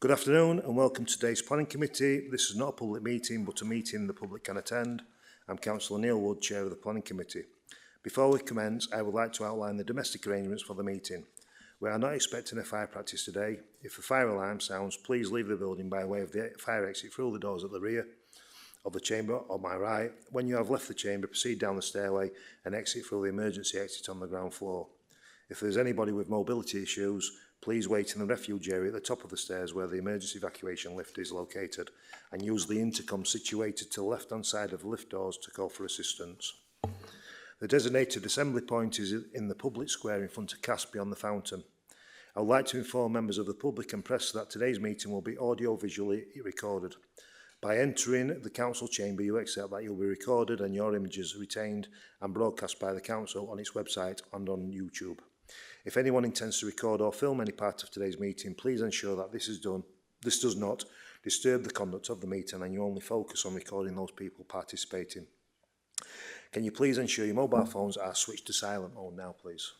Good afternoon and welcome to today's Planning Committee. This is not a public meeting but a meeting the public can attend. I'm Councillor Neil Wood, Chair of the Planning Committee. Before we commence, I would like to outline the domestic arrangements for the meeting. We are not expecting a fire practice today. If a fire alarm sounds, please leave the building by way of the fire exit through the doors at the rear of the chamber on my right. When you have left the chamber, proceed down the stairway and exit through the emergency exit on the ground floor. If there is anybody with mobility issues, please wait in the refuge area at the top of the stairs where the emergency evacuation lift is located and use the intercom situated to the left-hand side of the lift doors to call for assistance. The designated assembly point is in the public square in front of CAS beyond the fountain. I would like to inform members of the public and press that today's meeting will be audio-visually recorded. By entering the council chamber, you accept that you'll be recorded and your images retained and broadcast by the council on its website and on YouTube. If anyone intends to record or film any part of today's meeting, please ensure that this does not disturb the conduct of the meeting and you only focus on recording those people participating. Can you please ensure your mobile phones are switched to silent mode now, please?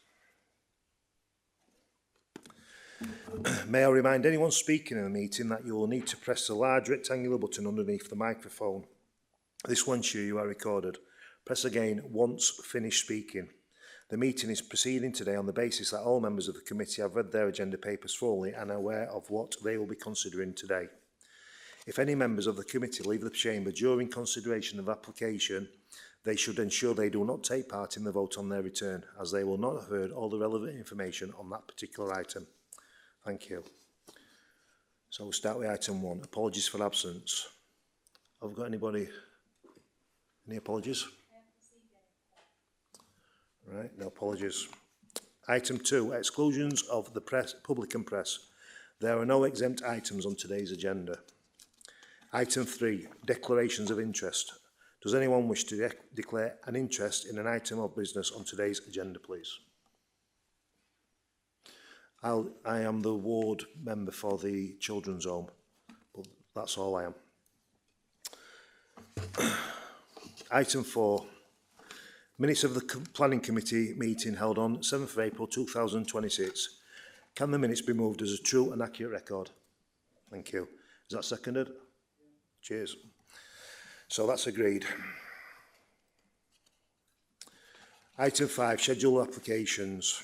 May I remind anyone speaking in the meeting that you will need to press the large rectangular button underneath the microphone. This will ensure you are recorded. Press again once finished speaking. The meeting is proceeding today on the basis that all members of the committee have read their agenda papers fully and are aware of what they will be considering today. If any members of the committee leave the chamber during consideration of application, they should ensure they do not take part in the vote on their return, as they will not have heard all the relevant information on that particular item. Thank you. So we'll start with item 1. Apologies for absence. Have we got anybody? Any apologies? Right, no apologies. Item 2, exclusions of the press, public and press. There are no exempt items on today's agenda. Item 3, declarations of interest. Does anyone wish to declare an interest in an item of business on today's agenda, please? I am the ward member for the children's home, but that's all I am. Item 4. Minutes of the Planning Committee meeting held on 7th of April 2026. Can the minutes be moved as a true and accurate record? Thank you. Is that seconded? Cheers. So that's agreed. Item 5, schedule applications.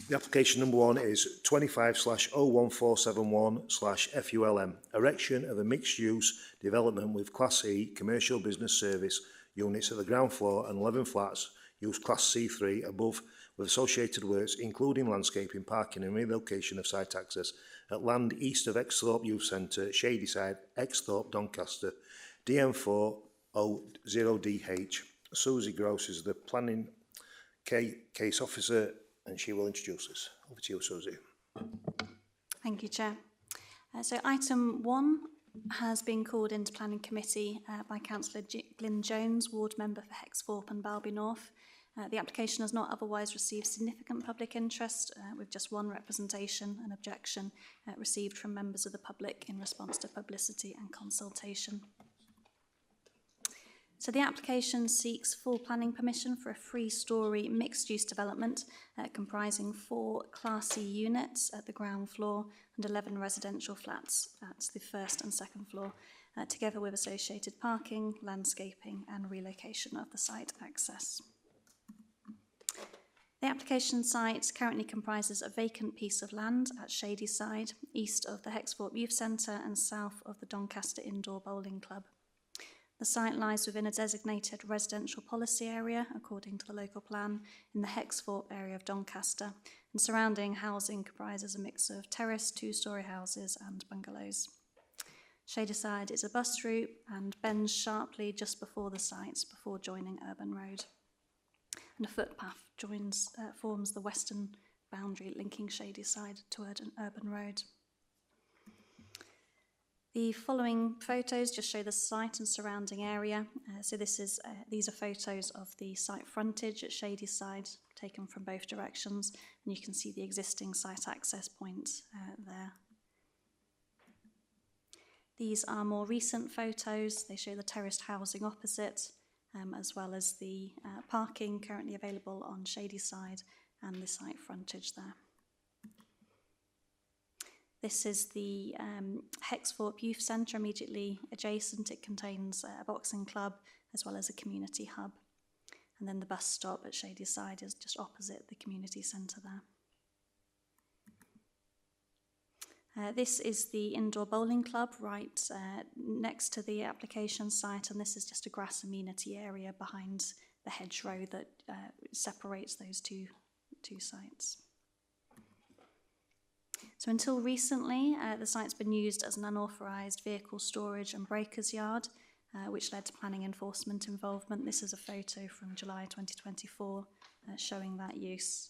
The application number 1 is 25/01471/FULM, erection of a mixed-use development with Class E commercial business service units at the ground floor and 11 flats, use Class C3 above with associated works including landscaping, parking and relocation of site access at land east of Exthorpe Youth Centre, Shadyside, Exthorpe, Doncaster, DM400DH. Susie Gross is the planning case officer and she will introduce us. Over to you, Susie. Thank you, Chair. So item 1 has been called into Planning Committee by Councillor Glyn Jones, Ward Member for Hexthorpe and Balby North. The application has not otherwise received significant public interest, with just one representation and objection received from members of the public in response to publicity and consultation. So the application seeks full planning permission for a 3-storey mixed-use development comprising 4 Class C units at the ground floor and 11 residential flats at the 1st and 2nd floor, together with associated parking, landscaping and relocation of the site access. The application site currently comprises a vacant piece of land at Shadyside, east of the Hexthorpe Youth Centre and south of the Doncaster Indoor Bowling Club. The site lies within a designated residential policy area, according to the local plan, in the Hexthorpe area of Doncaster, and surrounding housing comprises a mix of terrace, 2-storey houses and bungalows. Shadyside is a bus route and bends sharply just before the site, before joining Urban Road. And a footpath forms the western boundary linking Shadyside to Urban Road. The following photos just show the site and surrounding area. These are photos of the site frontage at Shadyside, taken from both directions, and you can see the existing site access point there. These are more recent photos. They show the terraced housing opposite, as well as the parking currently available on Shadyside and the site frontage there. This is the Hexthorpe Youth Centre immediately adjacent. It contains a boxing club as well as a community hub. And then the bus stop at Shadyside is just opposite the community centre there. This is the indoor bowling club right next to the application site, and this is just a grass amenity area behind the hedgerow that separates those two sites. So until recently, the site's been used as an unauthorised vehicle storage and breakers yard, which led to planning enforcement involvement. This is a photo from July 2024 showing that use.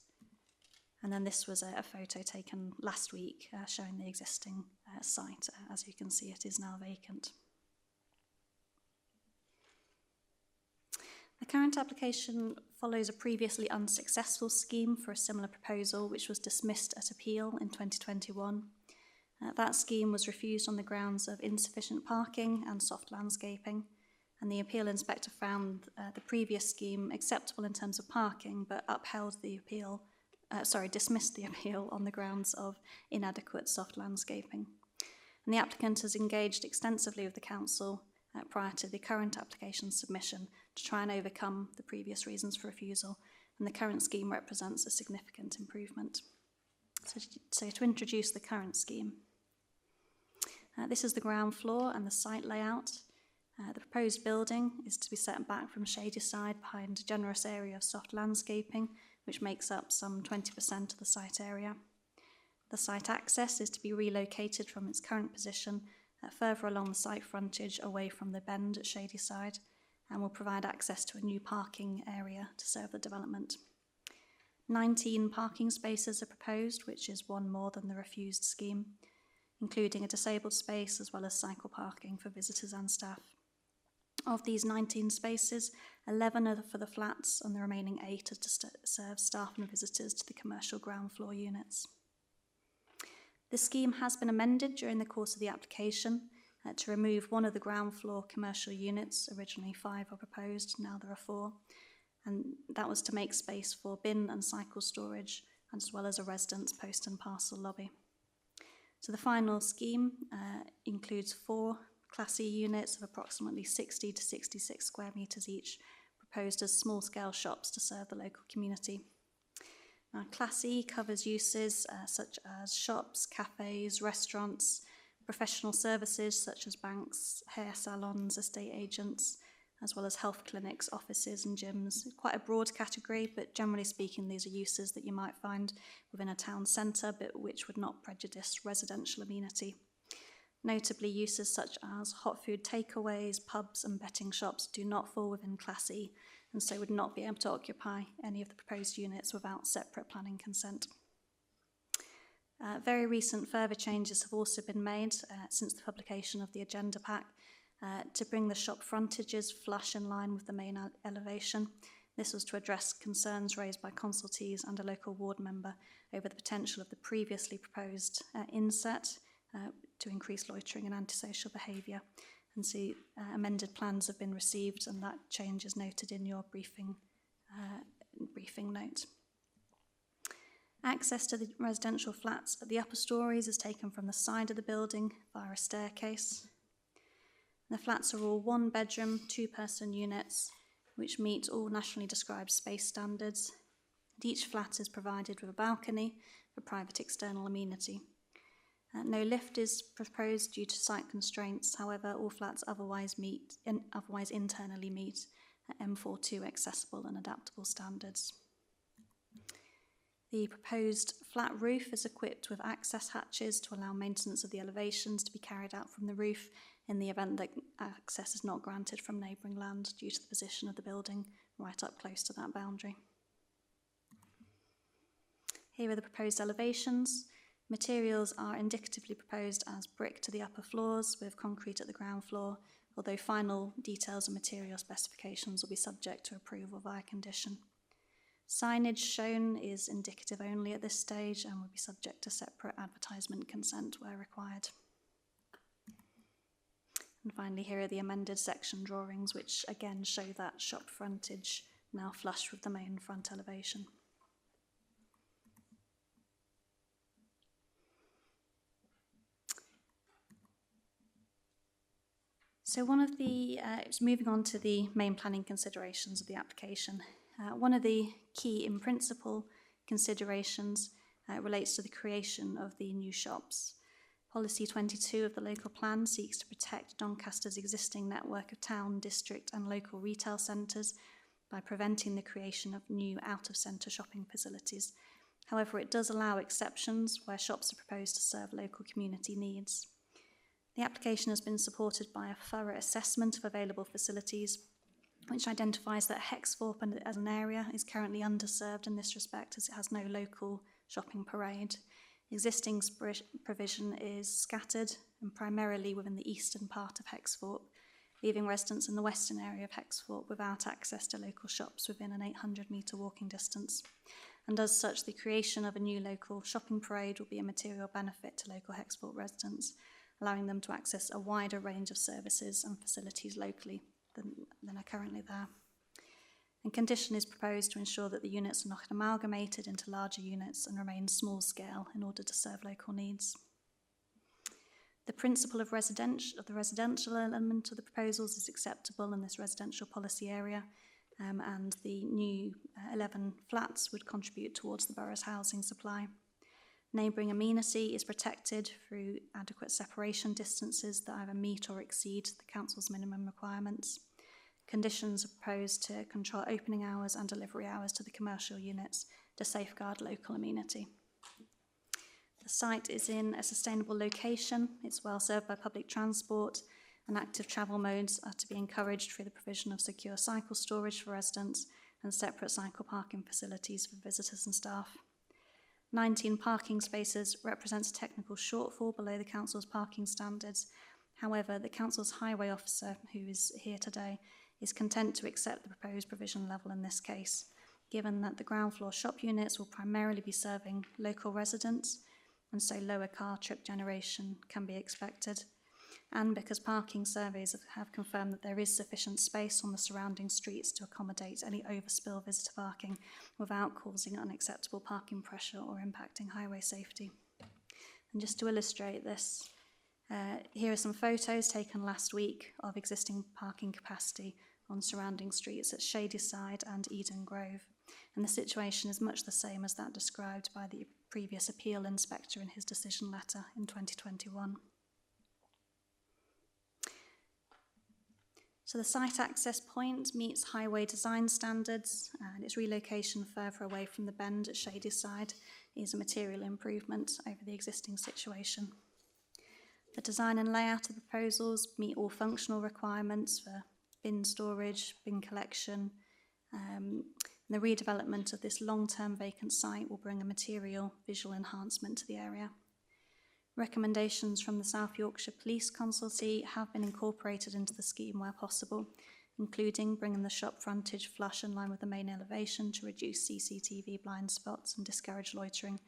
And then this was a photo taken last week showing the existing site. As you can see, it is now vacant. The current application follows a previously unsuccessful scheme for a similar proposal, which was dismissed at appeal in 2021. That scheme was refused on the grounds of insufficient parking and soft landscaping, and the appeal inspector found the previous scheme acceptable in terms of parking, but dismissed the appeal on the grounds of inadequate soft landscaping. And the applicant has engaged extensively with the council prior to the current application submission to try and overcome the previous reasons for refusal, and the current scheme represents a significant improvement. So to introduce the current scheme. This is the ground floor and the site layout. The proposed building is to be set back from Shadyside behind a generous area of soft landscaping, which makes up some 20% of the site area. The site access is to be relocated from its current position further along the site frontage away from the bend at Shadyside, and will provide access to a new parking area to serve the development. 19 parking spaces are proposed, which is one more than the refused scheme, including a disabled space as well as cycle parking for visitors and staff. Of these 19 spaces, 11 are for the flats and the remaining 8 are to serve staff and visitors to the commercial ground floor units. The scheme has been amended during the course of the application to remove one of the ground floor commercial units. Originally 5 were proposed, now there are 4, and that was to make space for bin and cycle storage, as well as a residence post and parcel lobby. So the final scheme includes 4 Class E units of approximately 60 to 66 square metres each, proposed as small-scale shops to serve the local community. Now, Class E covers uses such as shops, cafes, restaurants, professional services such as banks, hair salons, estate agents, as well as health clinics, offices and gyms. Quite a broad category, but generally speaking, these are uses that you might find within a town centre, but which would not prejudice residential amenity. Notably, uses such as hot food takeaways, pubs and betting shops do not fall within Class E, and so would not be able to occupy any of the proposed units without separate planning consent. Very recent further changes have also been made since the publication of the agenda pack to bring the shop frontages flush in line with the main elevation. This was to address concerns raised by consultees and a local ward member over the potential of the previously proposed inset to increase loitering and antisocial behaviour. And so amended plans have been received, and that change is noted in your briefing note. Access to the residential flats at the upper storeys is taken from the side of the building via a staircase. The flats are all 1-bedroom, 2-person units, which meet all nationally described space standards. And each flat is provided with a balcony for private external amenity. No lift is proposed due to site constraints. However, all flats otherwise internally meet M42 accessible and adaptable standards. The proposed flat roof is equipped with access hatches to allow maintenance of the elevations to be carried out from the roof in the event that access is not granted from neighbouring land due to the position of the building right up close to that boundary. Here are the proposed elevations. Materials are indicatively proposed as brick to the upper floors with concrete at the ground floor, although final details and material specifications will be subject to approval via condition. Signage shown is indicative only at this stage and will be subject to separate advertisement consent where required. And finally, here are the amended section drawings, which again show that shop frontage now flush with the main front elevation. So it's moving on to the main planning considerations of the application. One of the key in principle considerations relates to the creation of the new shops. Policy 22 of the local plan seeks to protect Doncaster's existing network of town, district and local retail centres by preventing the creation of new out-of-centre shopping facilities. However, it does allow exceptions where shops are proposed to serve local community needs. The application has been supported by a thorough assessment of available facilities, which identifies that Hexthorpe as an area is currently underserved in this respect as it has no local shopping parade. Existing provision is scattered and primarily within the eastern part of Hexthorpe, leaving residents in the western area of Hexthorpe without access to local shops within an 800-metre walking distance. And as such, the creation of a new local shopping parade will be a material benefit to local Hexthorpe residents, allowing them to access a wider range of services and facilities locally than are currently there. And condition is proposed to ensure that the units are not amalgamated into larger units and remain small scale in order to serve local needs. The principle of the residential element of the proposals is acceptable in this residential policy area, and the new 11 flats would contribute towards the borough's housing supply. Neighbouring amenity is protected through adequate separation distances that either meet or exceed the council's minimum requirements. Conditions are proposed to control opening hours and delivery hours to the commercial units to safeguard local amenity. The site is in a sustainable location, it's well served by public transport, and active travel modes are to be encouraged through the provision of secure cycle storage for residents and separate cycle parking facilities for visitors and staff. 19 parking spaces represents a technical shortfall below the council's parking standards. However, the council's highway officer, who is here today, is content to accept the proposed provision level in this case, given that the ground floor shop units will primarily be serving local residents, and so lower car trip generation can be expected, and because parking surveys have confirmed that there is sufficient space on the surrounding streets to accommodate any overspill visitor parking without causing unacceptable parking pressure or impacting highway safety. And just to illustrate this, here are some photos taken last week of existing parking capacity on surrounding streets at Shadyside and Eden Grove. And the situation is much the same as that described by the previous appeal inspector in his decision letter in 2021. So the site access point meets highway design standards, and its relocation further away from the bend at Shadyside is a material improvement over the existing situation. The design and layout of the proposals meet all functional requirements for bin storage, bin collection. The redevelopment of this long-term vacant site will bring a material visual enhancement to the area. Recommendations from the South Yorkshire Police Consultee have been incorporated into the scheme where possible, including bringing the shop frontage flush in line with the main elevation to reduce CCTV blind spots and discourage loitering.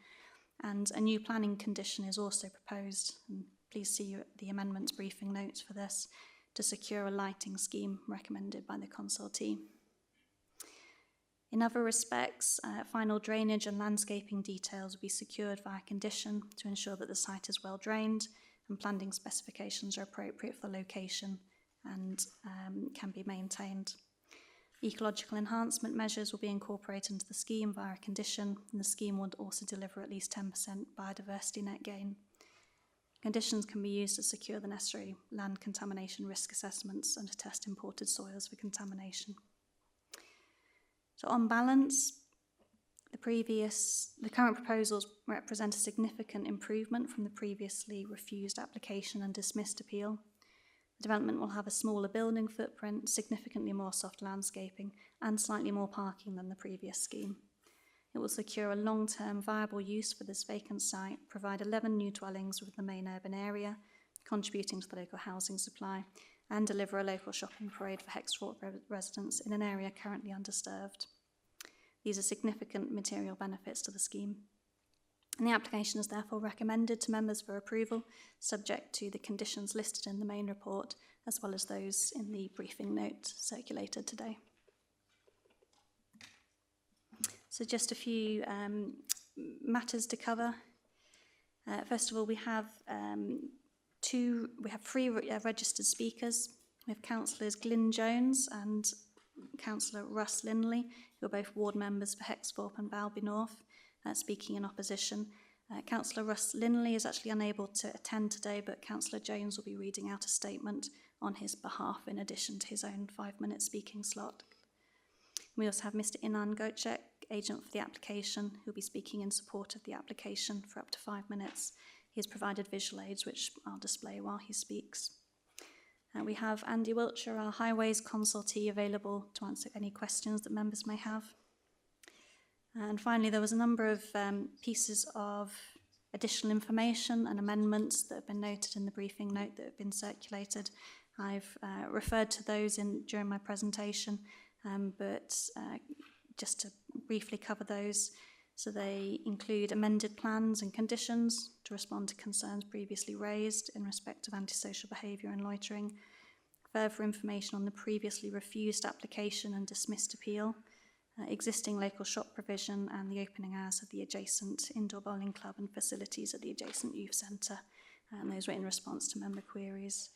And a new planning condition is also proposed, and please see the amendments briefing notes for this, to secure a lighting scheme recommended by the consultee. In other respects, final drainage and landscaping details will be secured via condition to ensure that the site is well drained and planning specifications are appropriate for the location and can be maintained. Ecological enhancement measures will be incorporated into the scheme via a condition, and the scheme will also deliver at least 10% biodiversity net gain. Conditions can be used to secure the necessary land contamination risk assessments and to test imported soils for contamination. So on balance, the current proposals represent a significant improvement from the previously refused application and dismissed appeal. The development will have a smaller building footprint, significantly more soft landscaping, and slightly more parking than the previous scheme. It will secure a long-term viable use for this vacant site, provide 11 new dwellings within the main urban area, contributing to the local housing supply, and deliver a local shopping parade for Hexthorpe residents in an area currently undisturbed. These are significant material benefits to the scheme. And the application is therefore recommended to members for approval, subject to the conditions listed in the main report, as well as those in the briefing note circulated today. So just a few matters to cover. First of all, we have three registered speakers We have Councillors Glyn Jones and Councillor Russ Linley, who are both ward members for Hexthorpe and Balby North, speaking in opposition. Councillor Russ Linley is actually unable to attend today, but Councillor Jones will be reading out a statement on his behalf in addition to his own 5-minute speaking slot. We also have Mr. Inan Gocek, agent for the application, who will be speaking in support of the application for up to 5 minutes. He has provided visual aids, which I'll display while he speaks. We have Andy Wiltshire, our Highways consultee, available to answer any questions that members may have. And finally, there was a number of pieces of additional information and amendments that have been noted in the briefing note that have been circulated. I've referred to those during my presentation, but just to briefly cover those. So they include amended plans and conditions to respond to concerns previously raised in respect of antisocial behaviour and loitering, further information on the previously refused application and dismissed appeal, existing local shop provision and the opening hours of the adjacent indoor bowling club and facilities at the adjacent youth centre, and those were in response to member queries.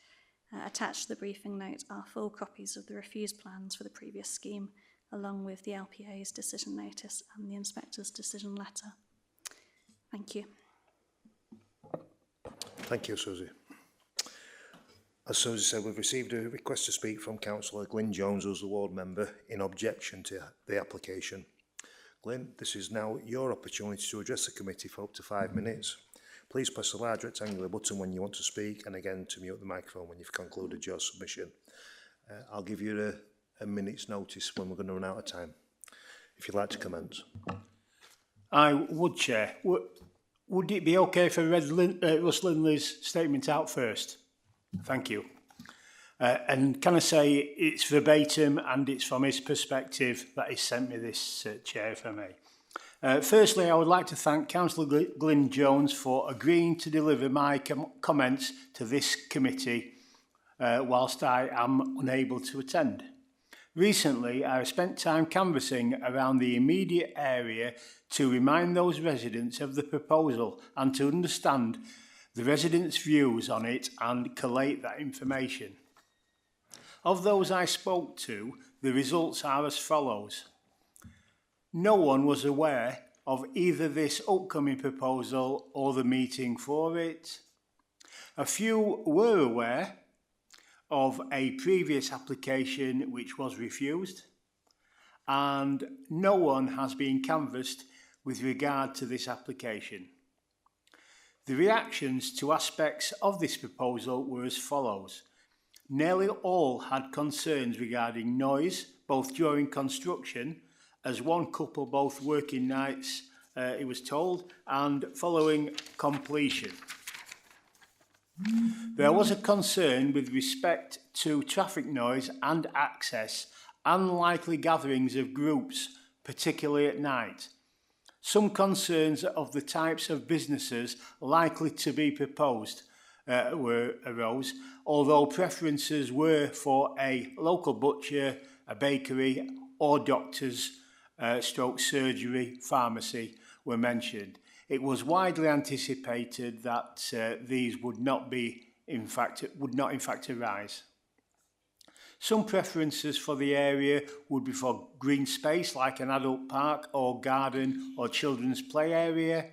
Attached to the briefing note are full copies of the refused plans for the previous scheme, along with the LPA's decision notice and the inspector's decision letter. Thank you. Thank you, Susie. As Susie said, we've received a request to speak from Councillor Glyn Jones, who's the ward member, in objection to the application. Glyn, this is now your opportunity to address the committee for up to 5 minutes. Please press the large rectangular button when you want to speak, and again to mute the microphone when you've concluded your submission. I'll give you a minute's notice when we're going to run out of time, if you'd like to commence. I would, Chair. Would it be okay if I read Russ Linley's statement out first? Thank you. And can I say it's verbatim and it's from his perspective that he sent me this, Chair, if I may. Firstly, I would like to thank Councillor Glyn Jones for agreeing to deliver my comments to this committee whilst I am unable to attend. Recently, I have spent time canvassing around the immediate area to remind those residents of the proposal and to understand the residents' views on it and collate that information. Of those I spoke to, the results are as follows. No one was aware of either this upcoming proposal or the meeting for it. A few were aware of a previous application which was refused, and no one has been canvassed with regard to this application. The reactions to aspects of this proposal were as follows. Nearly all had concerns regarding noise, both during construction, as one couple both working nights, it was told, and following completion. There was a concern with respect to traffic noise and access, unlikely gatherings of groups, particularly at night. Some concerns of the types of businesses likely to be proposed arose, although preferences were for a local butcher, a bakery, or doctors, stroke surgery, pharmacy were mentioned. It was widely anticipated that these would not in fact arise. Some preferences for the area would be for green space like an adult park or garden or children's play area.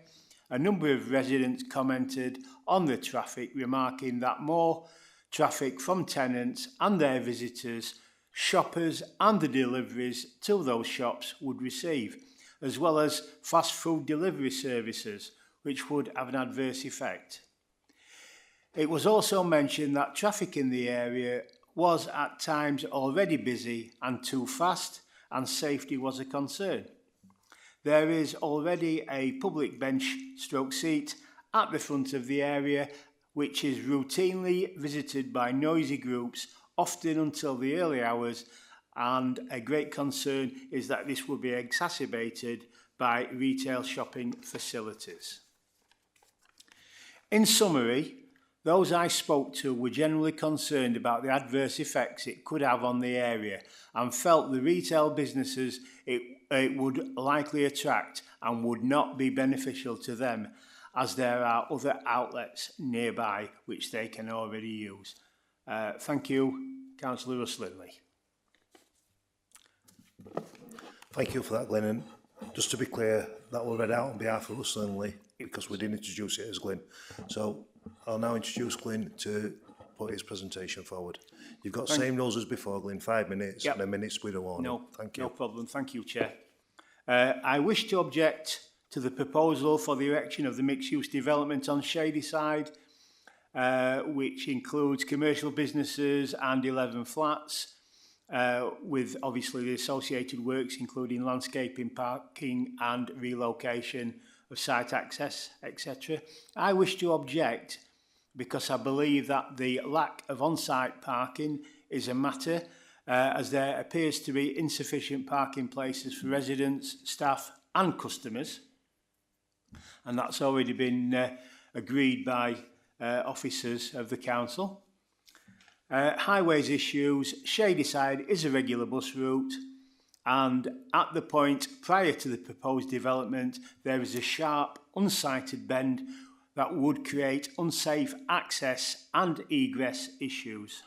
A number of residents commented on the traffic, remarking that more traffic from tenants and their visitors, shoppers and the deliveries to those shops would receive, as well as fast food delivery services, which would have an adverse effect. It was also mentioned that traffic in the area was at times already busy and too fast, and safety was a concern. There is already a public bench stroke seat at the front of the area, which is routinely visited by noisy groups, often until the early hours, and a great concern is that this will be exacerbated by retail shopping facilities. In summary, those I spoke to were generally concerned about the adverse effects it could have on the area and felt the retail businesses it would likely attract and would not be beneficial to them, as there are other outlets nearby which they can already use. Thank you, Councillor Russ-Linley. Thank you for that, Glyn. And just to be clear, that was read out on behalf of Russ Linley because we didn't introduce it as Glyn. So I'll now introduce Glyn to put his presentation forward. You've got the same rules as before, Glyn, 5 minutes and a minute's with a warning. No, thank you. No problem. Thank you, Chair. I wish to object to the proposal for the erection of the mixed-use development on Shadyside, which includes commercial businesses and 11 flats, with obviously the associated works including landscaping, parking and relocation of site access, etc. I wish to object because I believe that the lack of on-site parking is a matter, as there appears to be insufficient parking places for residents, staff and customers, and that's already been agreed by officers of the council. Highways issues, Shadyside is a regular bus route, and at the point prior to the proposed development there is a sharp unsighted bend that would create unsafe access and egress issues.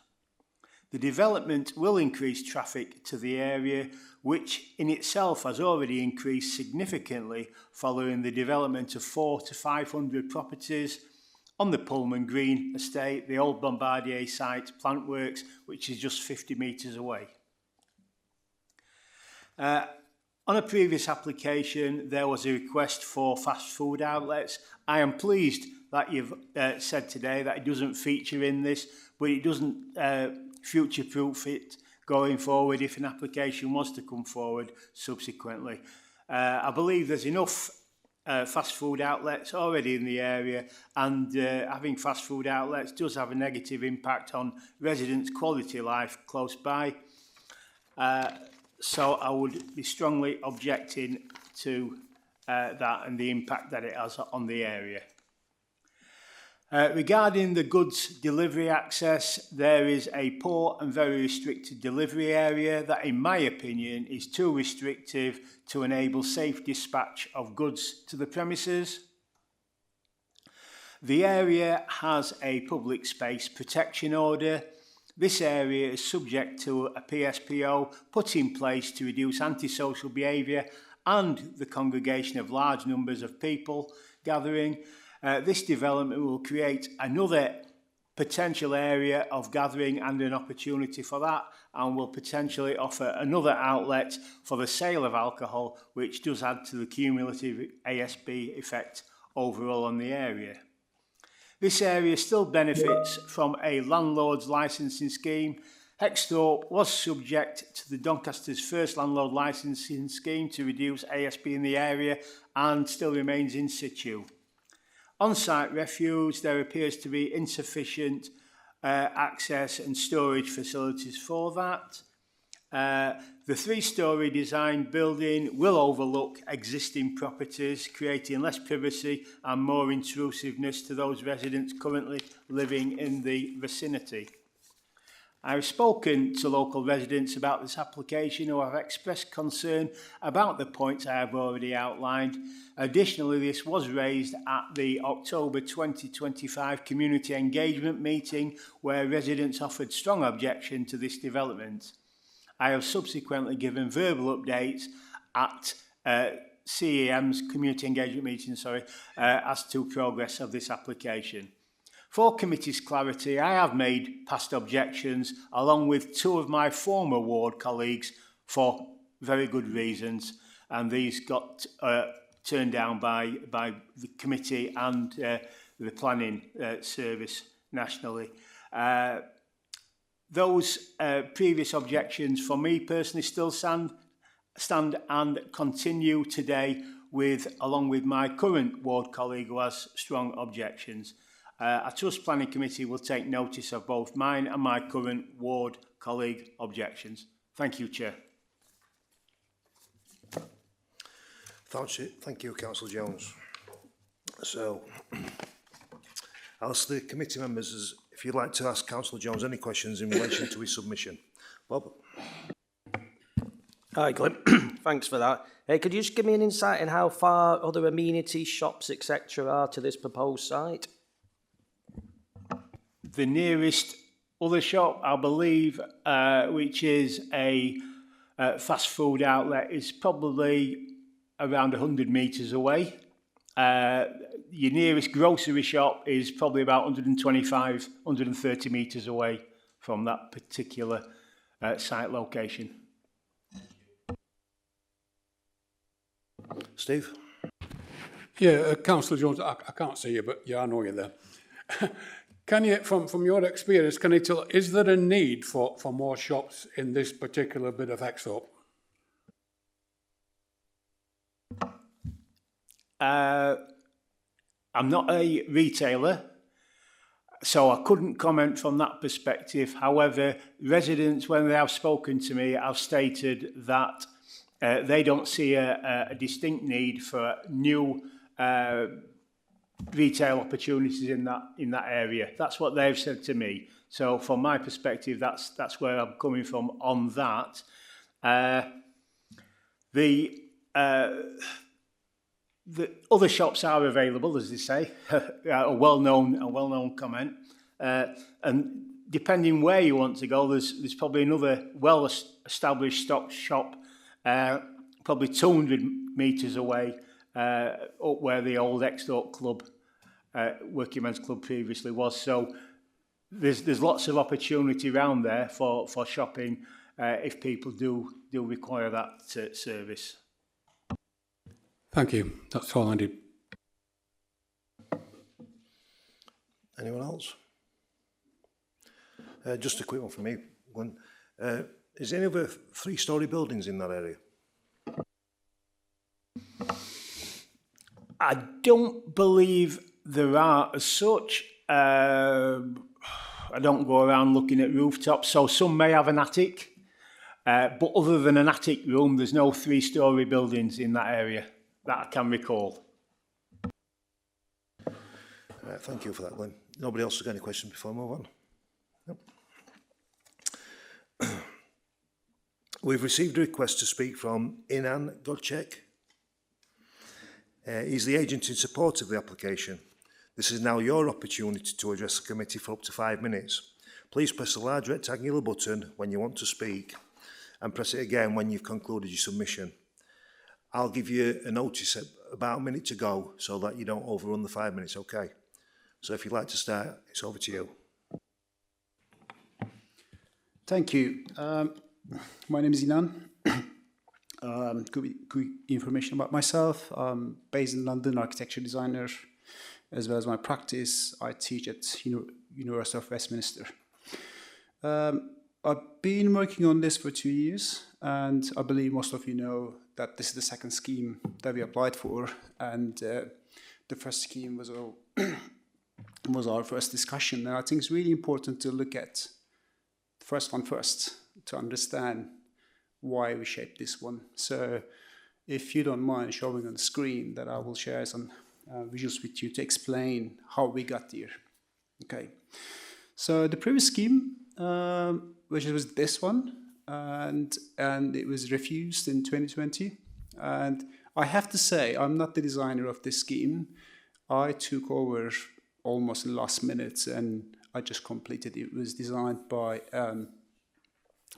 The development will increase traffic to the area, which in itself has already increased significantly following the development of 400 to 500 properties on the Pullman Green estate, the old Bombardier site, Plant Works, which is just 50 metres away. On a previous application, there was a request for fast food outlets. I am pleased that you've said today that it doesn't feature in this, but it doesn't future-proof it going forward if an application was to come forward subsequently. I believe there's enough fast food outlets already in the area, and having fast food outlets does have a negative impact on residents' quality of life close by. So I would be strongly objecting to that and the impact that it has on the area. Regarding the goods delivery access, there is a poor and very restricted delivery area that, in my opinion, is too restrictive to enable safe dispatch of goods to the premises. The area has a public space protection order. This area is subject to a PSPO put in place to reduce antisocial behaviour and the congregation of large numbers of people gathering. This development will create another potential area of gathering and an opportunity for that, and will potentially offer another outlet for the sale of alcohol, which does add to the cumulative ASB effect overall on the area. This area still benefits from a landlord's licensing scheme. Hexthorpe was subject to the Doncaster's first landlord licensing scheme to reduce ASB in the area and still remains in situ. On-site refuge, there appears to be insufficient access and storage facilities for that. The three-storey design building will overlook existing properties, creating less privacy and more intrusiveness to those residents currently living in the vicinity. I've spoken to local residents about this application who have expressed concern about the points I have already outlined. Additionally, this was raised at the October 2025 community engagement meeting, where residents offered strong objection to this development. I have subsequently given verbal updates at CEM's community engagement meeting, as to progress of this application. For committee's clarity, I have made past objections along with two of my former ward colleagues for very good reasons, and these got turned down by the committee and the planning service nationally. Those previous objections for me personally still stand and continue today, along with my current ward colleague who has strong objections. I trust Planning Committee will take notice of both mine and my current ward colleague objections. Thank you, Chair. Thank you, Councillor Jones. So, I'll ask the committee members if you'd like to ask Councillor Jones any questions in relation to his submission. Bob? Hi, Glenn. Thanks for that. Could you just give me an insight in how far other amenities, shops, etc. are to this proposed site? The nearest other shop, I believe, which is a fast food outlet, is probably around 100 metres away. Your nearest grocery shop is probably about 125, 130 metres away from that particular site location. Steve? Yeah, Councillor Jones, I can't see you, but yeah, I know you're there. Can you, from your experience, can you tell, is there a need for more shops in this particular bit of Exthorpe? I'm not a retailer, so I couldn't comment from that perspective. However, residents, when they have spoken to me, have stated that they don't see a distinct need for new retail opportunities in that area. That's what they've said to me. So from my perspective, that's where I'm coming from on that. The other shops are available, as they say, a well-known comment. And depending where you want to go, there's probably another well-established stock shop, probably 200 metres away, up where the old Exthorpe Club, Working Men's Club previously was. So there's lots of opportunity around there for shopping if people do require that service. Thank you. That's all I need. Anyone else? Just a quick one from me. Is there any other three-storey buildings in that area? I don't believe there are as such. I don't go around looking at rooftops, so some may have an attic. But other than an attic room, there's no three-storey buildings in that area that I can recall. Right, thank you for that, Glenn. Nobody else has got any questions before I move on? Nope. We've received a request to speak from Inan Godchek. He's the agent in support of the application. This is now your opportunity to address the committee for up to 5 minutes. Please press the large rectangular button when you want to speak and press it again when you've concluded your submission. I'll give you a notice at about a minute to go so that you don't overrun the 5 minutes, okay? So if you'd like to start, it's over to you. Thank you. My name is Inan. Quick information about myself. I'm based in London, architecture designer, as well as my practice. I teach at University of Westminster. I've been working on this for 2 years, and I believe most of you know that this is the second scheme that we applied for, and the first scheme was our first discussion. And I think it's really important to look at the first one first to understand why we shaped this one. So if you don't mind showing on the screen, that I will share some visuals with you to explain how we got here. Okay, so the previous scheme, which was this one, and it was refused in 2020. And I have to say, I'm not the designer of this scheme. I took over almost last minute and I just completed it. It was designed by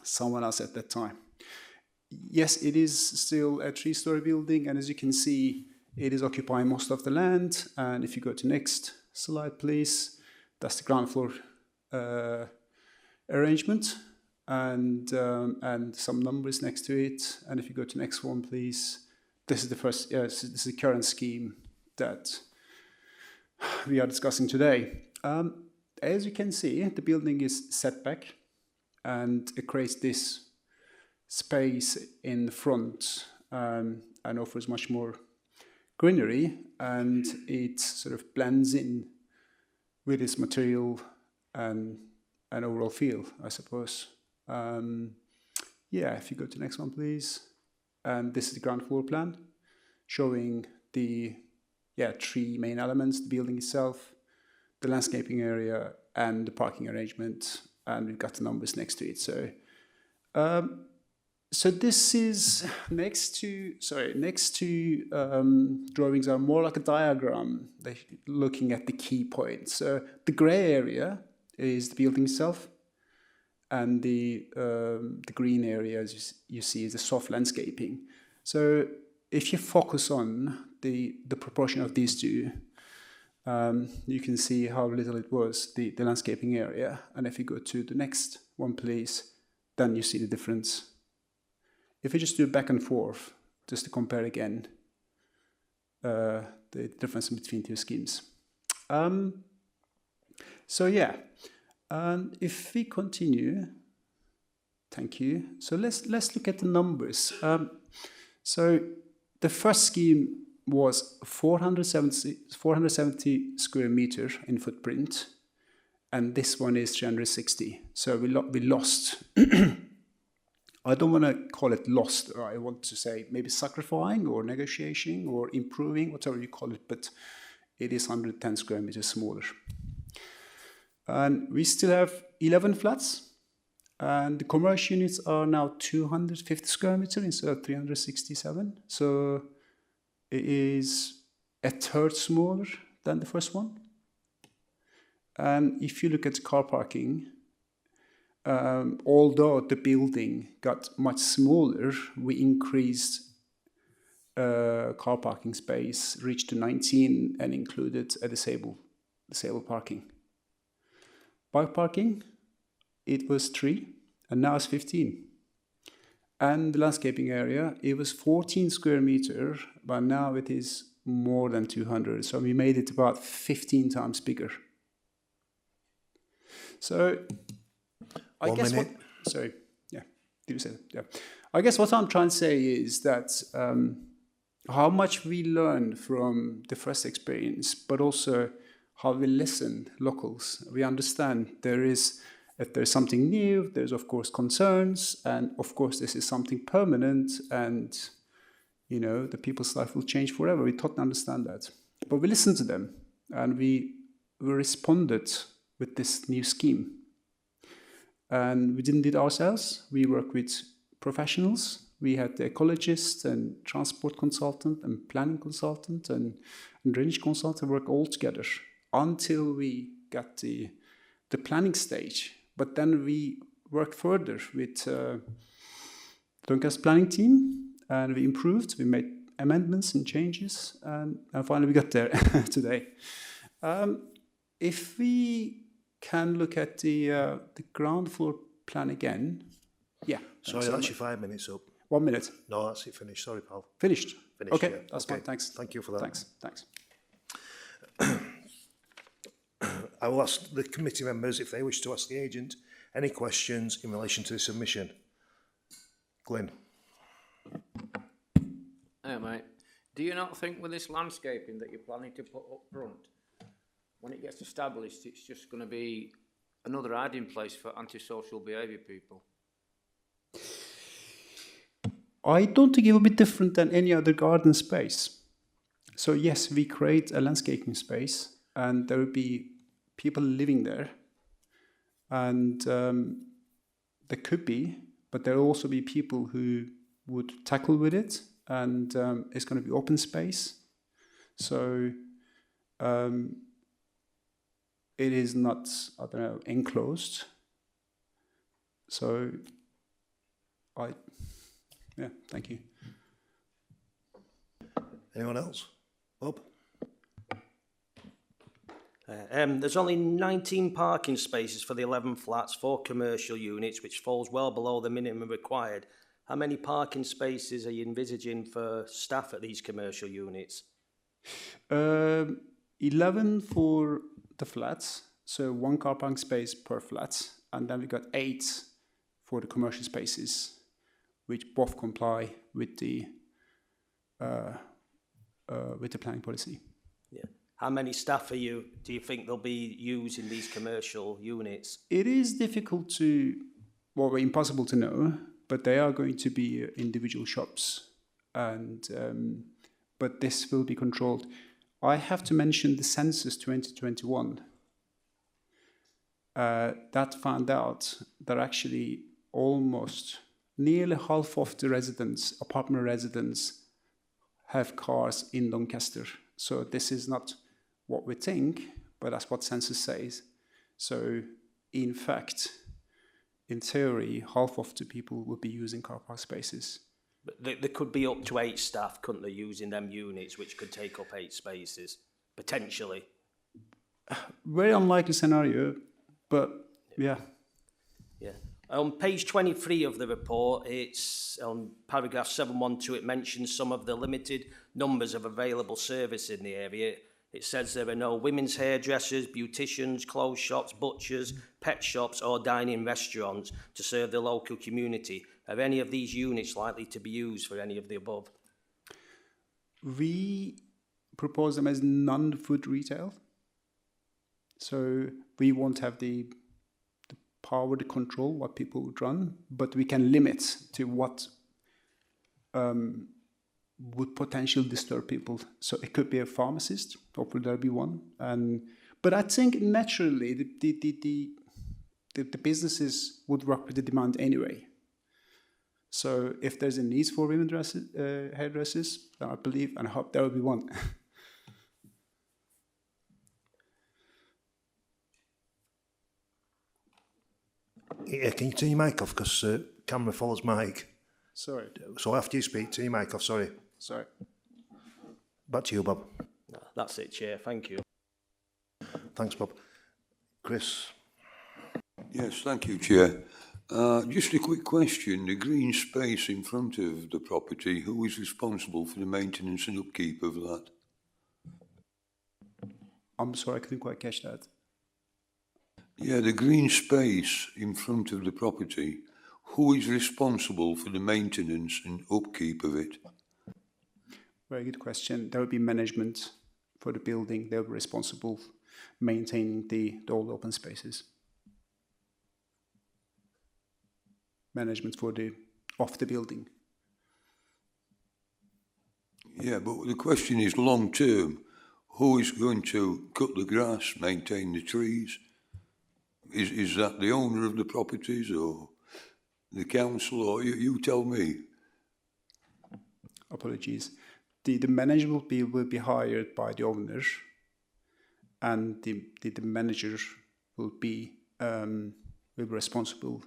someone else at that time. Yes, it is still a 3-story building, and as you can see, it is occupying most of the land. And if you go to next slide, please, that's the ground floor arrangement, and some numbers next to it. And if you go to next one, please, this is the first. This is the current scheme that we are discussing today. As you can see, the building is set back, and it creates this space in the front and offers much more greenery, and it sort of blends in with its material and overall feel, I suppose. Yeah, if you go to the next one, please. And this is the ground floor plan showing the 3 main elements: the building itself, the landscaping area, and the parking arrangement. And we've got the numbers next to it. So this is next to drawings are more like a diagram, looking at the key points. So the grey area is the building itself. and the green areas you see is the soft landscaping. So if you focus on the proportion of these two, you can see how little it was, the landscaping area. And if you go to the next one, please, then you see the difference. If you just do back and forth, just to compare again, the difference between two schemes. So yeah, and if we continue, thank you. So let's look at the numbers. So the first scheme was 470 square meter in footprint, and this one is 360. So we lost. I don't want to call it lost. I want to say maybe sacrificing or negotiating or improving, whatever you call it, but it is 110 square meters smaller. And we still have 11 flats, and the commercial units are now 250 square meters instead of 367. So it is a third smaller than the first one. And if you look at car parking, although the building got much smaller, we increased car parking space, reached to 19, and included a disabled parking. Bike parking, it was 3, and now it's 15. And the landscaping area, it was 14 square meter, but now it is more than 200. So we made it about 15 times bigger. So I guess what I'm trying to say is that how much we learn from the first experience, but also how we listen locals. We understand if there's something new, there's of course concerns, and of course this is something permanent, and the people's life will change forever. We totally understand that. But we listened to them, and we responded with this new scheme. And we didn't do it ourselves. We worked with professionals. We had the ecologist and transport consultant and planning consultant and drainage consultant work all together until we got the planning stage. But then we worked further with Doncaster planning team, and we improved. We made amendments and changes, and finally we got there today. If we can look at the ground floor plan again. Yeah. Sorry, that's your 5 minutes up. 1 minute. No, that's it, finished. Sorry, pal. Finished? Finished, okay, yeah. That's fine, thanks. Thank you for that. Thanks. I will ask the committee members if they wish to ask the agent any questions in relation to the submission. Glyn. Hey, mate. Do you not think with this landscaping that you're planning to put up front, when it gets established, it's just going to be another hiding place for antisocial behaviour people? I don't think it will be different than any other garden space. So yes, we create a landscaping space, and there will be people living there, and there could be, but there will also be people who would tackle with it, and it's going to be open space. So it is not, enclosed. So thank you. Anyone else? Bob? There's only 19 parking spaces for the 11 flats, 4 commercial units, which falls well below the minimum required. How many parking spaces are you envisaging for staff at these commercial units? 11 for the flats, so 1 car parking space per flat, and then we got 8 for the commercial spaces, which both comply with the planning policy. Yeah. How many staff do you think they'll be using these commercial units? It is difficult impossible to know, but they are going to be individual shops, and but this will be controlled. I have to mention the census 2021. That found out that actually almost nearly half of the apartment residents, have cars in Doncaster. So this is not what we think, but that's what census says. So in fact, in theory, half of the people would be using car park spaces. But there could be up to 8 staff, couldn't they, using them units, which could take up 8 spaces, potentially. Very unlikely scenario, but yeah. Yeah. On page 23 of the report, it's on paragraph 712, it mentions some of the limited numbers of available service in the area. It says there are no women's hairdressers, beauticians, clothes shops, butchers, pet shops or dining restaurants to serve the local community. Are any of these units likely to be used for any of the above? We propose them as non-food retail. So we won't have the power to control what people would run, but we can limit to what would potentially disturb people. So it could be a pharmacist, hopefully there'll be one. But I think naturally the businesses would work with the demand anyway. So if there's a need for women hairdressers, then I believe and I hope there will be one. Yeah, can you turn your mic off, because camera follows mic. Sorry. So after you speak, turn your mic off, sorry. Sorry. Back to you, Bob. No, that's it, Chair. Thank you. Thanks, Bob. Chris? Yes, thank you, Chair. Just a quick question. The green space in front of the property, who is responsible for the maintenance and upkeep of that? I'm sorry, I couldn't quite catch that. Yeah, the green space in front of the property, who is responsible for the maintenance and upkeep of it? Very good question. There will be management for the building. They'll be responsible maintaining the old open spaces. Management for of the building. Yeah, but the question is long term. Who is going to cut the grass, maintain the trees? Is that the owner of the properties or the council, or you tell me? Apologies. The manager will be hired by the owner, and the manager will be responsible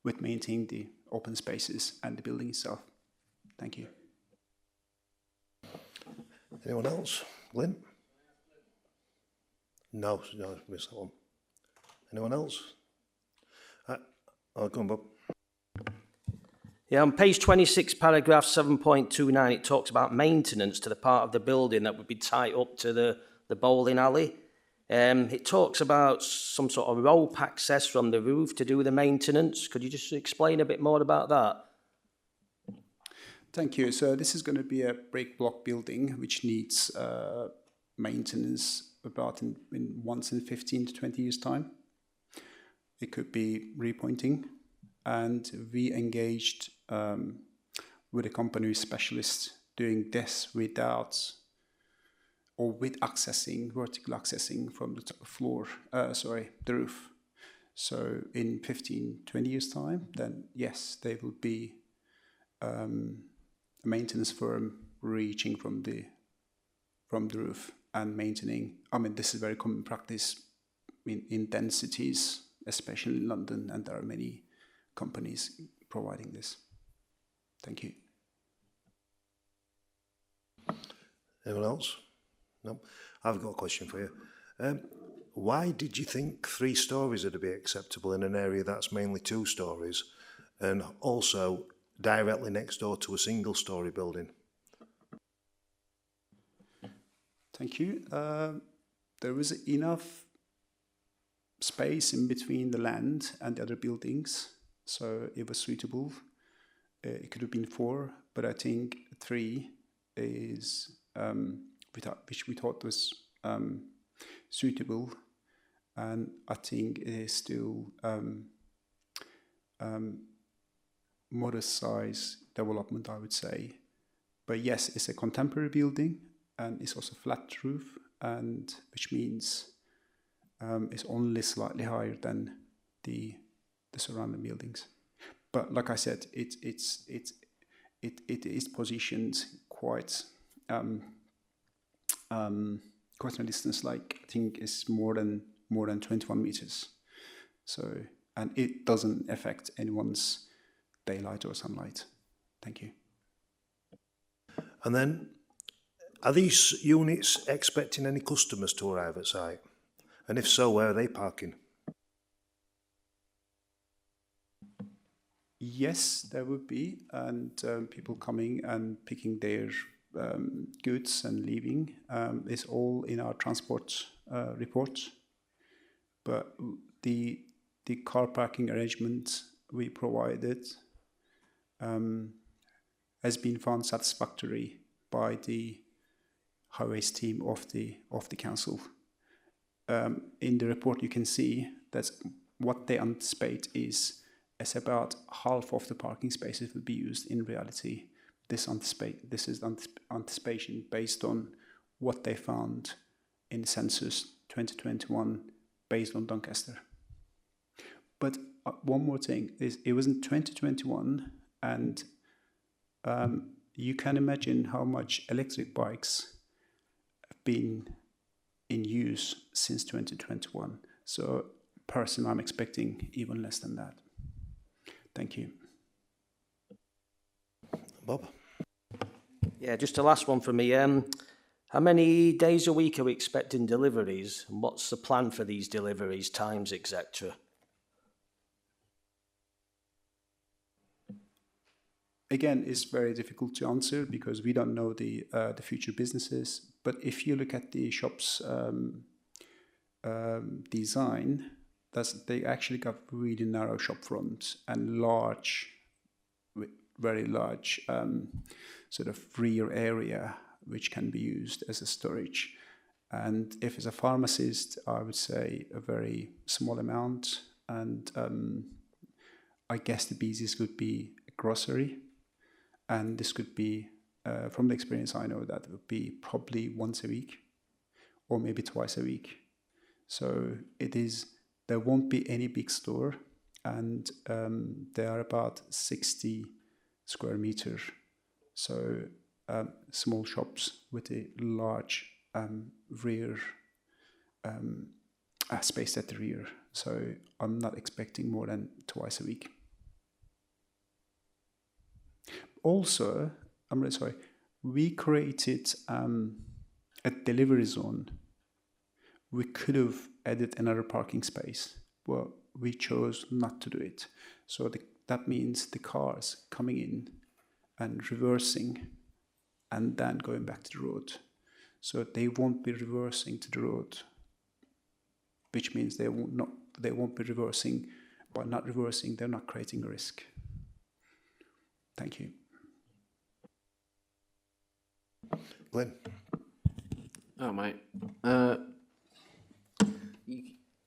with maintaining the open spaces and the building itself. Thank you. Anyone else? Lynn? No, missed that one. Anyone else? I'll go on, Bob. Yeah, on page 26, paragraph 7.29, it talks about maintenance to the part of the building that would be tied up to the bowling alley. It talks about some sort of rope access from the roof to do the maintenance. Could you just explain a bit more about that? Thank you. So this is going to be a break block building which needs maintenance about once in 15 to 20 years' time. It could be repointing, and we engaged with a company specialist doing this without or with vertical accessing from the floor, the roof. So in 15, 20 years' time, then yes, they will be a maintenance firm reaching from the roof and maintaining. I mean, this is very common practice in densities, especially in London, and there are many companies providing this. Thank you. Anyone else? No? I've got a question for you. Why did you think 3 stories would be acceptable in an area that's mainly 2 stories, and also directly next door to a single-storey building? Thank you. There was enough space in between the land and the other buildings, so it was suitable. It could have been 4, but I think 3 is which we thought was suitable, and I think it is still modest size development, I would say. But yes, it's a contemporary building, and it's also flat roof, and which means it's only slightly higher than the surrounding buildings. But like I said, it is positioned quite a distance. Like I think it's more than 21 meters. So and it doesn't affect anyone's daylight or sunlight. Thank you. And then, are these units expecting any customers to arrive at site? And if so, where are they parking? Yes, there would be, and people coming and picking their goods and leaving. It's all in our transport report. But the car parking arrangement we provided has been found satisfactory by the highways team of the council. In the report, you can see that what they anticipate is about half of the parking spaces will be used in reality. This is anticipation based on what they found in the census 2021 based on Doncaster. But one more thing is it was in 2021, and you can imagine how much electric bikes have been in use since 2021. So personally, I'm expecting even less than that. Thank you. Bob? Yeah, just the last one for me. How many days a week are we expecting deliveries? And what's the plan for these deliveries, times, etc.? Again, it's very difficult to answer because we don't know the future businesses. But if you look at the shop's design, they actually got really narrow shop front and very large sort of rear area which can be used as a storage. And if it's a pharmacist, I would say a very small amount. And I guess the busiest would be a grocery. And this could be, from the experience I know, that would be probably once a week or maybe twice a week. So there won't be any big store, and they are about 60 square meters. So small shops with a large rear space at the rear. So I'm not expecting more than twice a week. Also, I'm really sorry, we created a delivery zone. We could have added another parking space, but we chose not to do it. So that means the cars coming in and reversing and then going back to the road. So they won't be reversing to the road, which means they won't be reversing. By not reversing, they're not creating a risk. Thank you. Glenn? Oh, mate.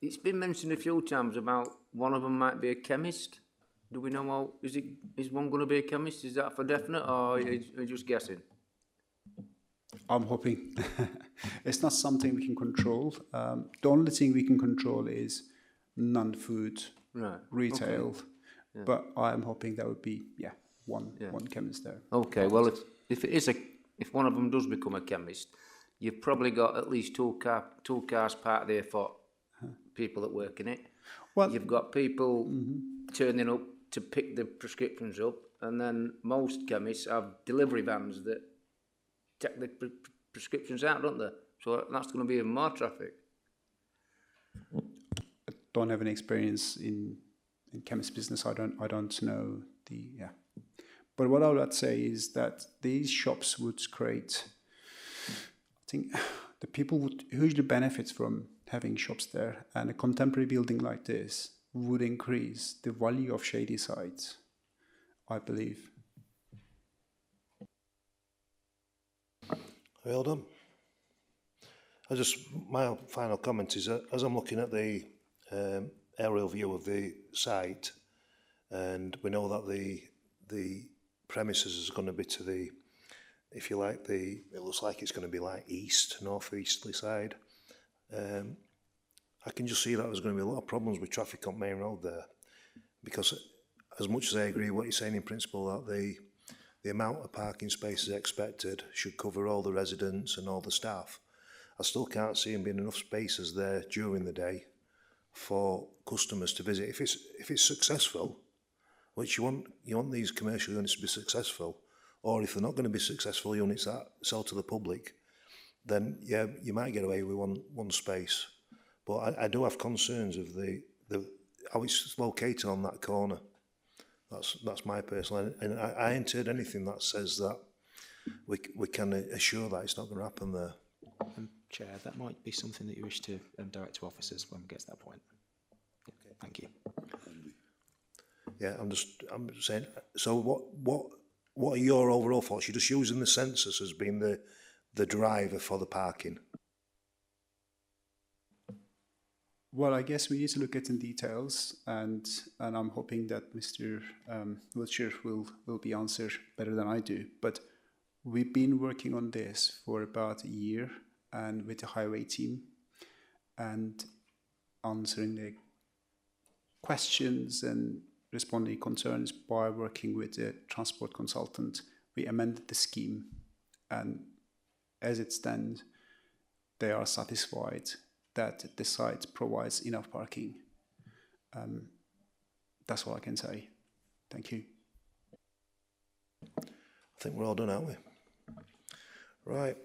It's been mentioned a few times about one of them might be a chemist. Do we know is one going to be a chemist? Is that for definite, or are you just guessing? I'm hoping. It's not something we can control. The only thing we can control is non-food retail. Okay. Yeah. But I'm hoping that would be one chemist there. Okay. Well, if one of them does become a chemist, you've probably got at least two cars parked there for people that work in it. Well, you've got people turning up to pick the prescriptions up, and then most chemists have delivery vans that take the prescriptions out, don't they? So that's going to be even more traffic. I don't have any experience in chemist business. I don't know But what I would say is that these shops would create, I think the people would hugely benefit from having shops there, and a contemporary building like this would increase the value of shady sites, I believe. Well done. My final comment is that as I'm looking at the aerial view of the site, and we know that the premises is going to be to the, if you like, it looks like it's going to be like northeasterly side. I can just see that there's going to be a lot of problems with traffic on Main Road there, because as much as I agree with what you're saying in principle, that the amount of parking spaces expected should cover all the residents and all the staff, I still can't see them being enough spaces there during the day for customers to visit. If it's successful, which you want these commercial units to be successful, or if they're not going to be successful units that sell to the public, then yeah, you might get away with one space. But I do have concerns of the how it's located on that corner. That's my personal, and I ain't heard anything that says that we can assure that it's not going to happen there. Chair, that might be something that you wish to direct to officers when we get to that point. Yeah, thank you. Yeah, I'm saying. So what are your overall thoughts? You're just using the census as being the driver for the parking. Well, I guess we need to look at in details, and I'm hoping that Mr. Wiltshire will be answered better than I do. But we've been working on this for about a year, and with the highway team, and answering the questions and responding to concerns by working with the transport consultant. We amended the scheme, and as it stands, they are satisfied that the site provides enough parking. That's all I can say. Thank you. I think we're all done, aren't we? Right.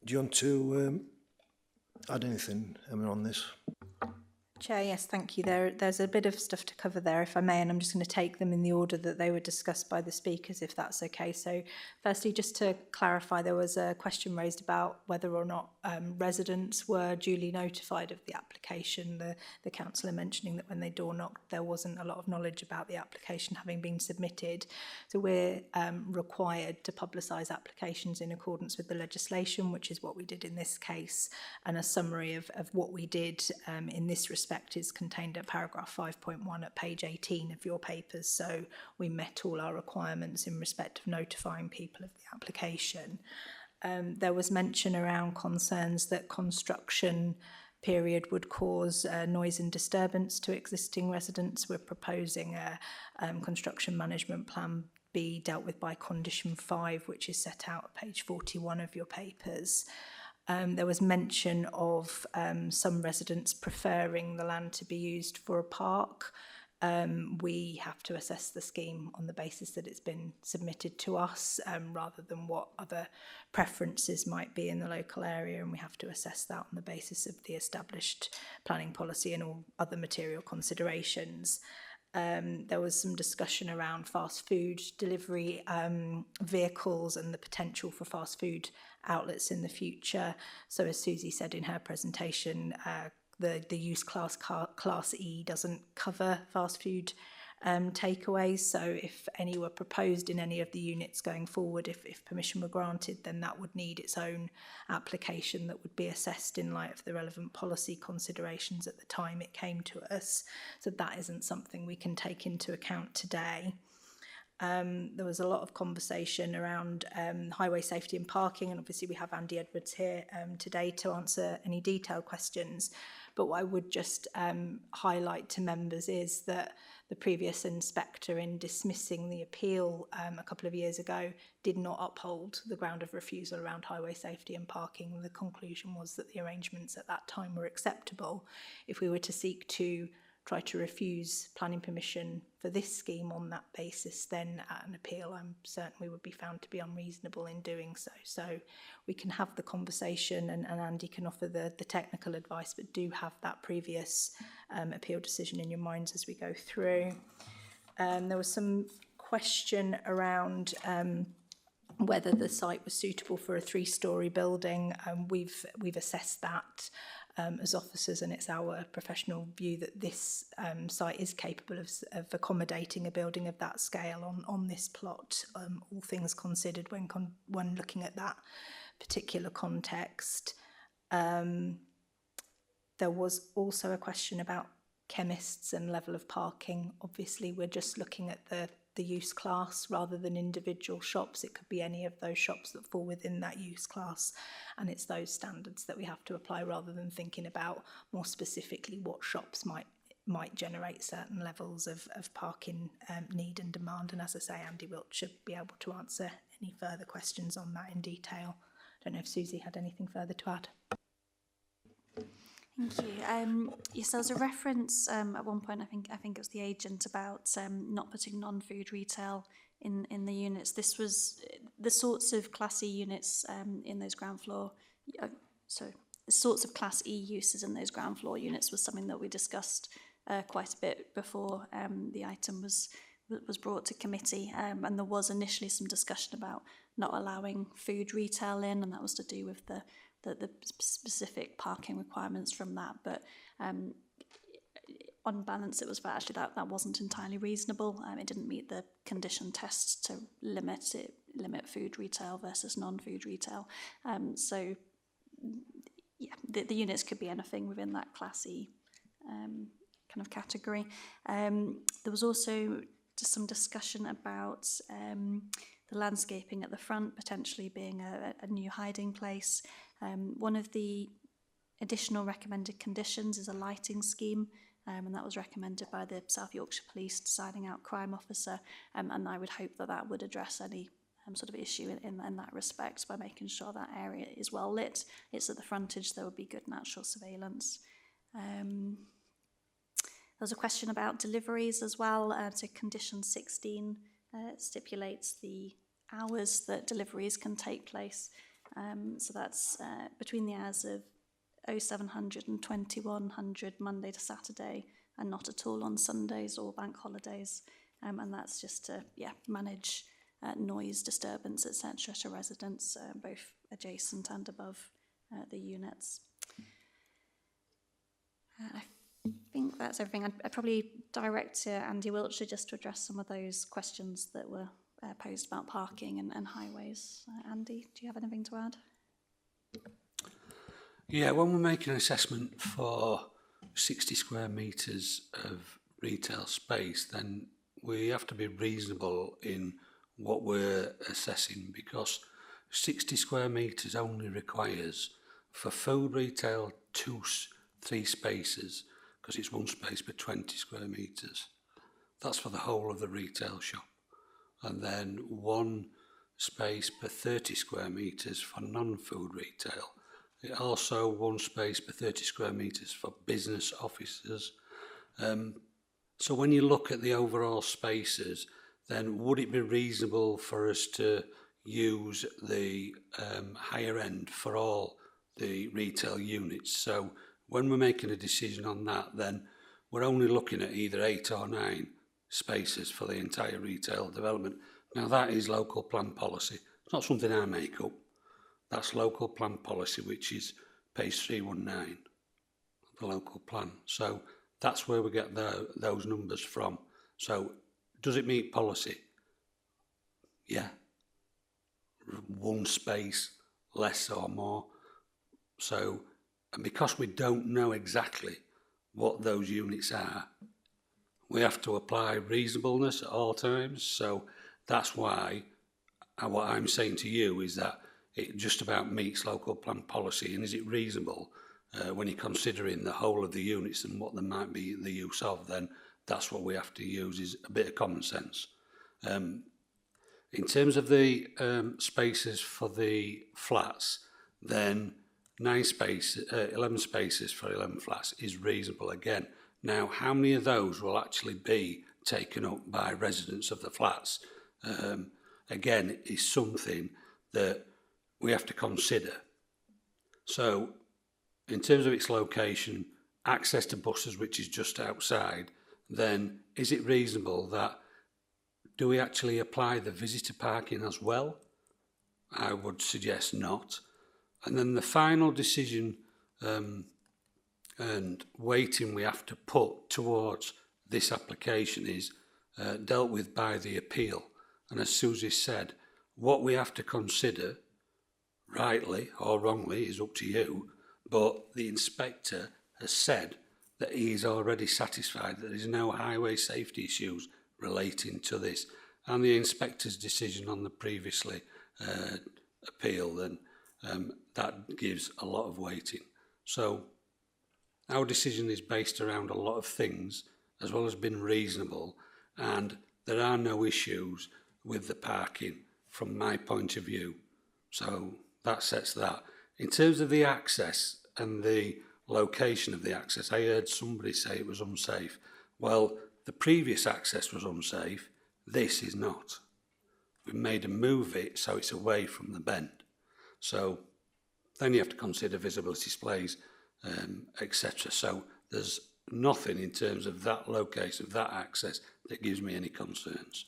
Do you want to add anything, Emma, on this? Chair, yes, thank you. There's a bit of stuff to cover there, if I may, and I'm just going to take them in the order that they were discussed by the speakers, if that's okay. So firstly, just to clarify, there was a question raised about whether or not residents were duly notified of the application. The councillor mentioning that when they door knocked, there wasn't a lot of knowledge about the application having been submitted. So we're required to publicise applications in accordance with the legislation, which is what we did in this case, and a summary of what we did in this respect is contained at paragraph 5.1 at page 18 of your papers. So we met all our requirements in respect of notifying people of the application. There was mention around concerns that construction period would cause noise and disturbance to existing residents. We're proposing a construction management plan be dealt with by condition 5, which is set out at page 41 of your papers. There was mention of some residents preferring the land to be used for a park. We have to assess the scheme on the basis that it's been submitted to us rather than what other preferences might be in the local area, and we have to assess that on the basis of the established planning policy and all other material considerations. There was some discussion around fast food delivery vehicles and the potential for fast food outlets in the future. So as Susie said in her presentation, the use class E doesn't cover fast food takeaways. So if any were proposed in any of the units going forward, if permission were granted, then that would need its own application that would be assessed in light of the relevant policy considerations at the time it came to us. So that isn't something we can take into account today. There was a lot of conversation around highway safety and parking, and obviously we have Andy Edwards here today to answer any detailed questions. But what I would just highlight to members is that the previous inspector, in dismissing the appeal a couple of years ago, did not uphold the ground of refusal around highway safety and parking. The conclusion was that the arrangements at that time were acceptable. If we were to seek to try to refuse planning permission for this scheme on that basis, then at an appeal I'm certain we would be found to be unreasonable in doing so. So we can have the conversation and Andy can offer the technical advice, but do have that previous appeal decision in your minds as we go through. There was some question around whether the site was suitable for a 3-storey building. We've assessed that as officers, and it's our professional view that this site is capable of accommodating a building of that scale on this plot, all things considered when looking at that particular context. There was also a question about chemists and level of parking. Obviously, we're just looking at the use class rather than individual shops. It could be any of those shops that fall within that use class, and it's those standards that we have to apply rather than thinking about more specifically what shops might generate certain levels of parking need and demand. And as I say, Andy Wilt should be able to answer any further questions on that in detail. I don't know if Susie had anything further to add. Thank you. Yes, there was a reference at one point. I think it was the agent about not putting non-food retail in the units. This was the sorts of Class E units in those ground floor. The sorts of Class E uses in those ground floor units was something that we discussed quite a bit before the item was brought to committee, and there was initially some discussion about not allowing food retail in, and that was to do with the specific parking requirements from that. But on balance, it was actually that wasn't entirely reasonable. It didn't meet the condition tests to limit food retail versus non-food retail. So yeah, the units could be anything within that Class E kind of category. There was also just some discussion about the landscaping at the front potentially being a new hiding place. One of the additional recommended conditions is a lighting scheme, and that was recommended by the South Yorkshire Police deciding out crime officer, and I would hope that would address any sort of issue in that respect by making sure that area is well lit. It's at the frontage, there would be good natural surveillance. There was a question about deliveries as well. So condition 16 stipulates the hours that deliveries can take place. So that's between the hours of 0700 and 2100 Monday to Saturday, and not at all on Sundays or bank holidays. And that's just to manage noise, disturbance, etc. to residents, both adjacent and above the units. I think that's everything. I'd probably direct to Andy Wiltshire just to address some of those questions that were posed about parking and highways. Andy, do you have anything to add? Yeah, when we're making an assessment for 60 square metres of retail space, then we have to be reasonable in what we're assessing, because 60 square metres only requires for food retail 3 spaces, because it's 1 space per 20 square metres. That's for the whole of the retail shop. And then 1 space per 30 square metres for non-food retail. It also 1 space per 30 square metres for business offices. So when you look at the overall spaces, then would it be reasonable for us to use the higher end for all the retail units? So when we're making a decision on that, then we're only looking at either 8 or 9 spaces for the entire retail development. Now that is local plan policy. It's not something I make up. That's local plan policy, which is page 319 of the local plan. So that's where we get those numbers from. So does it meet policy? Yeah. 1 space, less or more. So, and because we don't know exactly what those units are, we have to apply reasonableness at all times. So that's why what I'm saying to you is that it just about meets local plan policy, and is it reasonable when you're considering the whole of the units and what there might be the use of, then that's what we have to use, is a bit of common sense. In terms of the spaces for the flats, then 11 spaces for 11 flats is reasonable again. Now, how many of those will actually be taken up by residents of the flats? Again, is something that we have to consider. So, in terms of its location, access to buses, which is just outside, then is it reasonable that, do we actually apply the visitor parking as well? I would suggest not. And then the final decision and weighting we have to put towards this application is dealt with by the appeal. And as Susie said, what we have to consider, rightly or wrongly, is up to you, but the inspector has said that he is already satisfied that there is no highway safety issues relating to this. And the inspector's decision on the previously appeal, then that gives a lot of weighting. So our decision is based around a lot of things, as well as being reasonable, and there are no issues with the parking from my point of view. So that sets that. In terms of the access and the location of the access. I heard somebody say it was unsafe. Well, the previous access was unsafe. This is not. We've made them move it so it's away from the bend. So then you have to consider visibility displays, etc. So there's nothing in terms of that location, of that access, that gives me any concerns.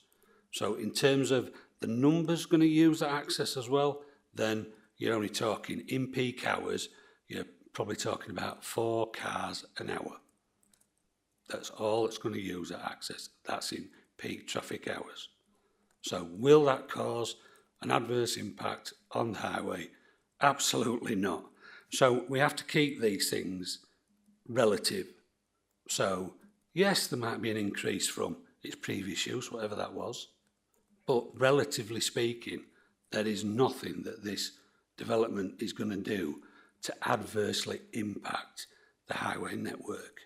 So in terms of the numbers going to use that access as well, then you're only talking in peak hours, you're probably talking about 4 cars an hour. That's all that's going to use that access. That's in peak traffic hours. So will that cause an adverse impact on the highway? Absolutely not. So we have to keep these things relative. So yes, there might be an increase from its previous use, whatever that was. But relatively speaking, there is nothing that this development is going to do to adversely impact the highway network.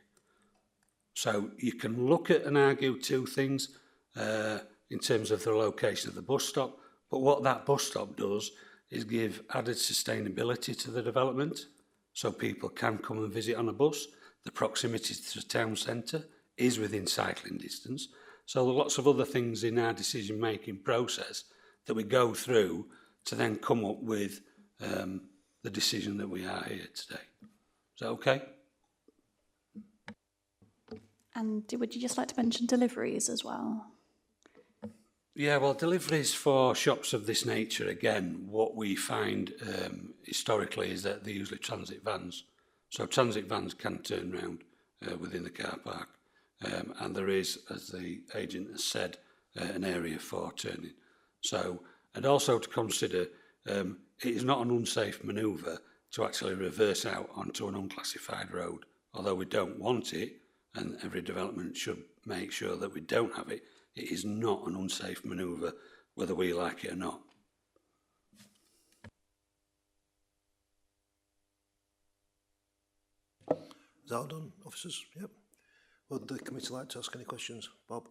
So you can look at and argue two things in terms of the location of the bus stop, but what that bus stop does is give added sustainability to the development, so people can come and visit on a bus. The proximity to the town centre is within cycling distance. So there are lots of other things in our decision-making process that we go through to then come up with the decision that we are here today. Is that okay? And would you just like to mention deliveries as well? Yeah, well, deliveries for shops of this nature, again, what we find historically is that they're usually transit vans. So transit vans can turn round within the car park. And there is, as the agent has said, an area for turning. So, and also to consider, it is not an unsafe manoeuvre to actually reverse out onto an unclassified road, although we don't want it, and every development should make sure that we don't have it. It is not an unsafe manoeuvre, whether we like it or not. Is that all done, officers? Yep. Would the committee like to ask any questions? Bob?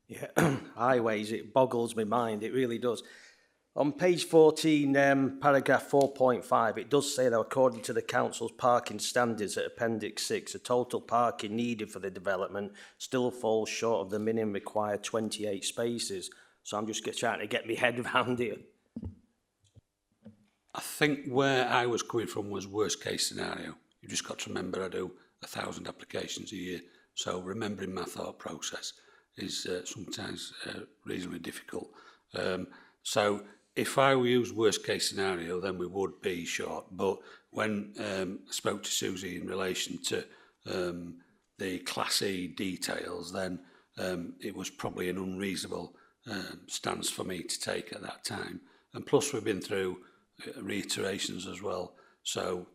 Yeah, highways, it boggles my mind, it really does. On page 14, paragraph 4.5, it does say that according to the council's parking standards at Appendix 6, the total parking needed for the development still falls short of the minimum required 28 spaces. So I'm just trying to get my head around it. I think where I was coming from was worst case scenario. You've just got to remember I do 1,000 applications a year. So remembering my thought process is sometimes reasonably difficult. So if I use worst case scenario, then we would be short. But when I spoke to Susie in relation to the Class E details, then it was probably an unreasonable stance for me to take at that time. And plus we've been through reiterations as well. So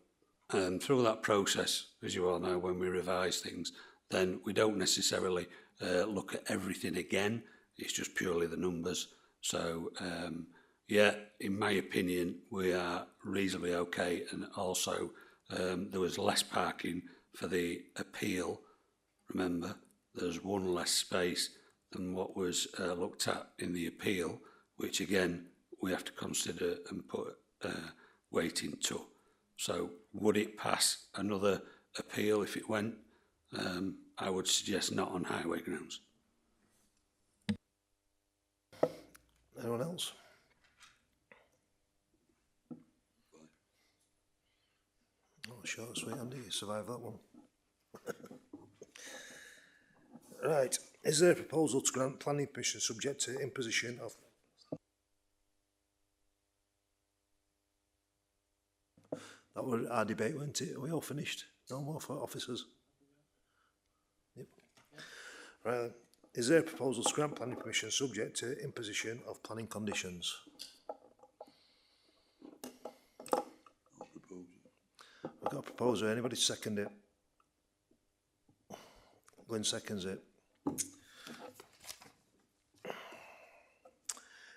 through that process, as you all know, when we revise things, then we don't necessarily look at everything again. It's just purely the numbers. So, yeah, in my opinion, we are reasonably okay. And also, there was less parking for the appeal. Remember, there's one less space than what was looked at in the appeal, which again, we have to consider and put weight into. So would it pass another appeal if it went? I would suggest not on highway grounds. Anyone else? Oh, short, sweet, Andy, you survived that one. Right, is there a proposal to grant planning permission subject to imposition of... That was our debate, weren't it? Are we all finished? No more for officers? Yep. Right, is there a proposal to grant planning permission subject to imposition of planning conditions? We've got a proposer. Anybody second it? Glenn seconds it.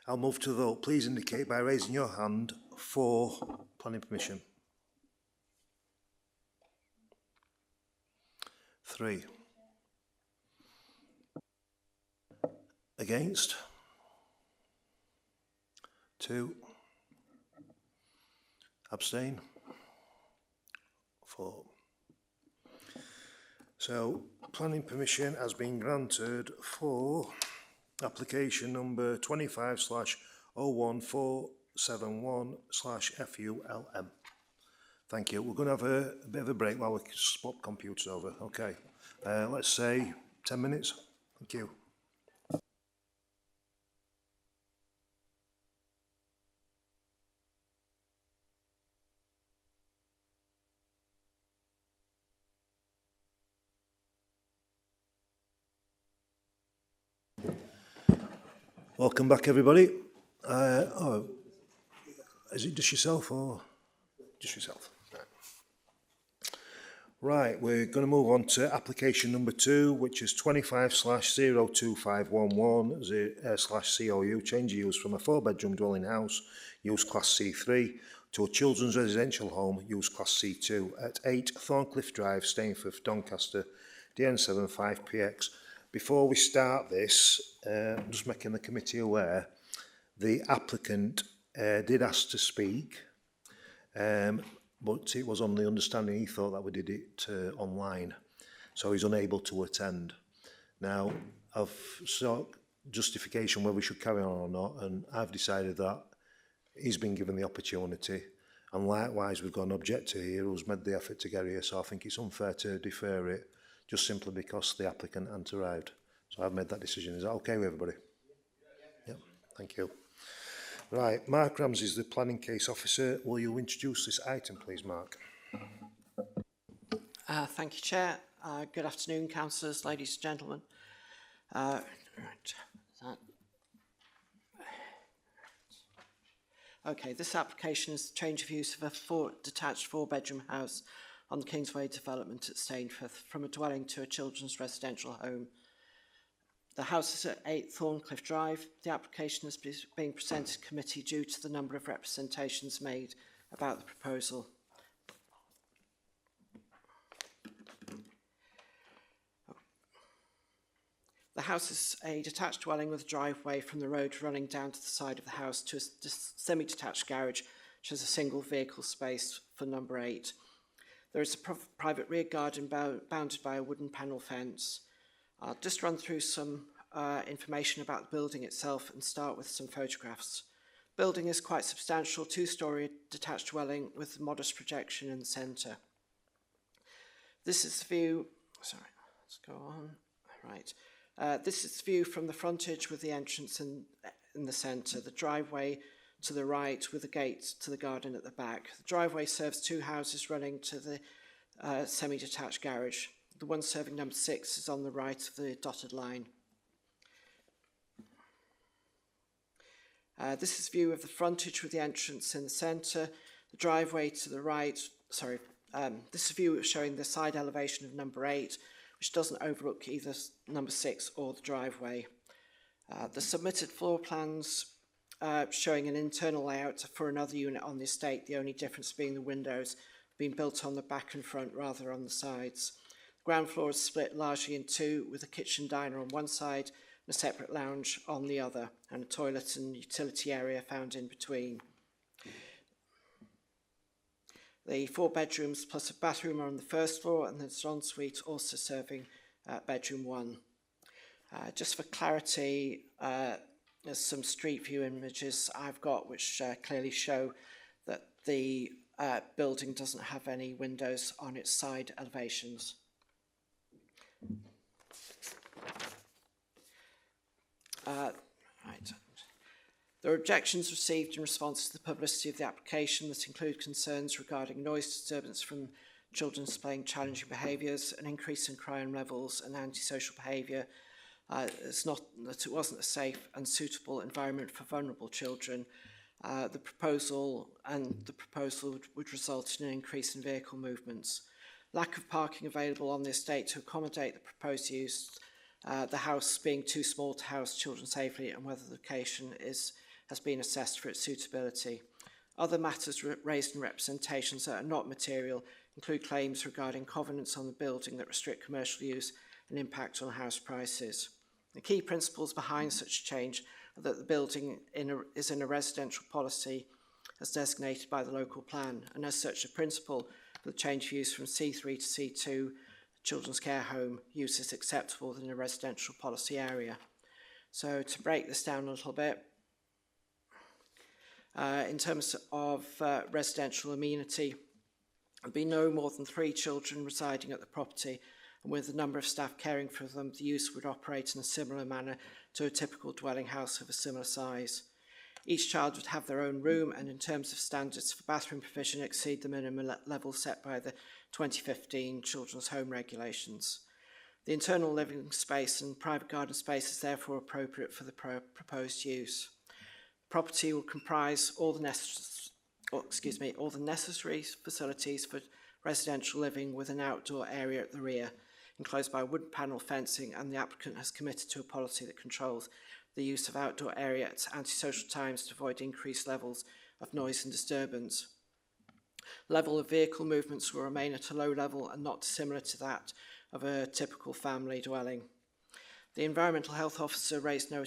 I'll move to the vote. Please indicate by raising your hand for planning permission. 3. Against? 2. Abstain? 4. So, planning permission has been granted for application number 25/01471/FULM. Thank you. We're going to have a bit of a break while we swap computers over. Okay. Let's say 10 minutes. Thank you. Welcome back, everybody. Is it just yourself or just yourself? Right, we're going to move on to application number 2, which is 25/02511/COU, change of use from a 4-bedroom dwelling house, use class C3, to a children's residential home, use class C2, at 8 Thorncliffe Drive, Stainforth, Doncaster, DN7 5PX. Before we start this, I'm just making the committee aware, the applicant did ask to speak, but it was on the understanding he thought that we did it online, so he's unable to attend. Now, I've sought justification whether we should carry on or not, and I've decided that he's been given the opportunity, and likewise we've got an objector here who's made the effort to get here, so I think it's unfair to defer it just simply because the applicant hadn't arrived. So I've made that decision. Is that okay with everybody? Yep, thank you. Right, Mark Ramsey is the planning case officer. Will you introduce this item, please, Mark? Thank you, Chair. Good afternoon, councillors, ladies and gentlemen. Okay, this application is the change of use of a detached 4-bedroom house on the Kingsway development at Stainforth from a dwelling to a children's residential home. The house is at 8 Thorncliffe Drive. The application is being presented to committee due to the number of representations made about the proposal. The house is a detached dwelling with a driveway from the road running down to the side of the house to a semi-detached garage, which has a single vehicle space for number 8. There is a private rear garden bounded by a wooden panel fence. I'll just run through some information about the building itself and start with some photographs. Building is quite substantial, 2-storey detached dwelling with a modest projection in the centre. This is the view, sorry, let's go on, right. This is the view from the frontage with the entrance in the centre, the driveway to the right with a gate to the garden at the back. The driveway serves 2 houses running to the semi-detached garage. The one serving number 6 is on the right of the dotted line. This is a view of the frontage with the entrance in the centre, the driveway to the right, this is a view showing the side elevation of number 8, which doesn't overlook either number 6 or the driveway. The submitted floor plans showing an internal layout for another unit on the estate, the only difference being the windows being built on the back and front rather on the sides. The ground floor is split largely in 2, with a kitchen diner on one side and a separate lounge on the other, and a toilet and utility area found in between. The 4 bedrooms plus a bathroom are on the first floor, and there's an ensuite also serving bedroom 1. Just for clarity, there's some street view images I've got which clearly show that the building doesn't have any windows on its side elevations. Right. There are objections received in response to the publicity of the application that include concerns regarding noise disturbance from children displaying challenging behaviours, an increase in crime levels and antisocial behaviour. It's not that it wasn't a safe and suitable environment for vulnerable children. The proposal would result in an increase in vehicle movements. Lack of parking available on the estate to accommodate the proposed use, the house being too small to house children safely, and whether the location has been assessed for its suitability. Other matters raised in representations that are not material include claims regarding covenants on the building that restrict commercial use and impact on house prices. The key principles behind such change are that the building is in a residential policy as designated by the local plan, and as such a principle for the change of use from C3 to C2 children's care home use is acceptable within a residential policy area. So to break this down a little bit, in terms of residential amenity, there will be no more than 3 children residing at the property, and with the number of staff caring for them, the use would operate in a similar manner to a typical dwelling house of a similar size. Each child would have their own room, and in terms of standards for bathroom provision, exceed the minimum level set by the 2015 Children's Home Regulations. The internal living space and private garden space is therefore appropriate for the proposed use. Property will comprise all the necessary facilities for residential living with an outdoor area at the rear, enclosed by wood panel fencing, and the applicant has committed to a policy that controls the use of outdoor area at antisocial times to avoid increased levels of noise and disturbance. Level of vehicle movements will remain at a low level and not dissimilar to that of a typical family dwelling. The Environmental Health Officer raised no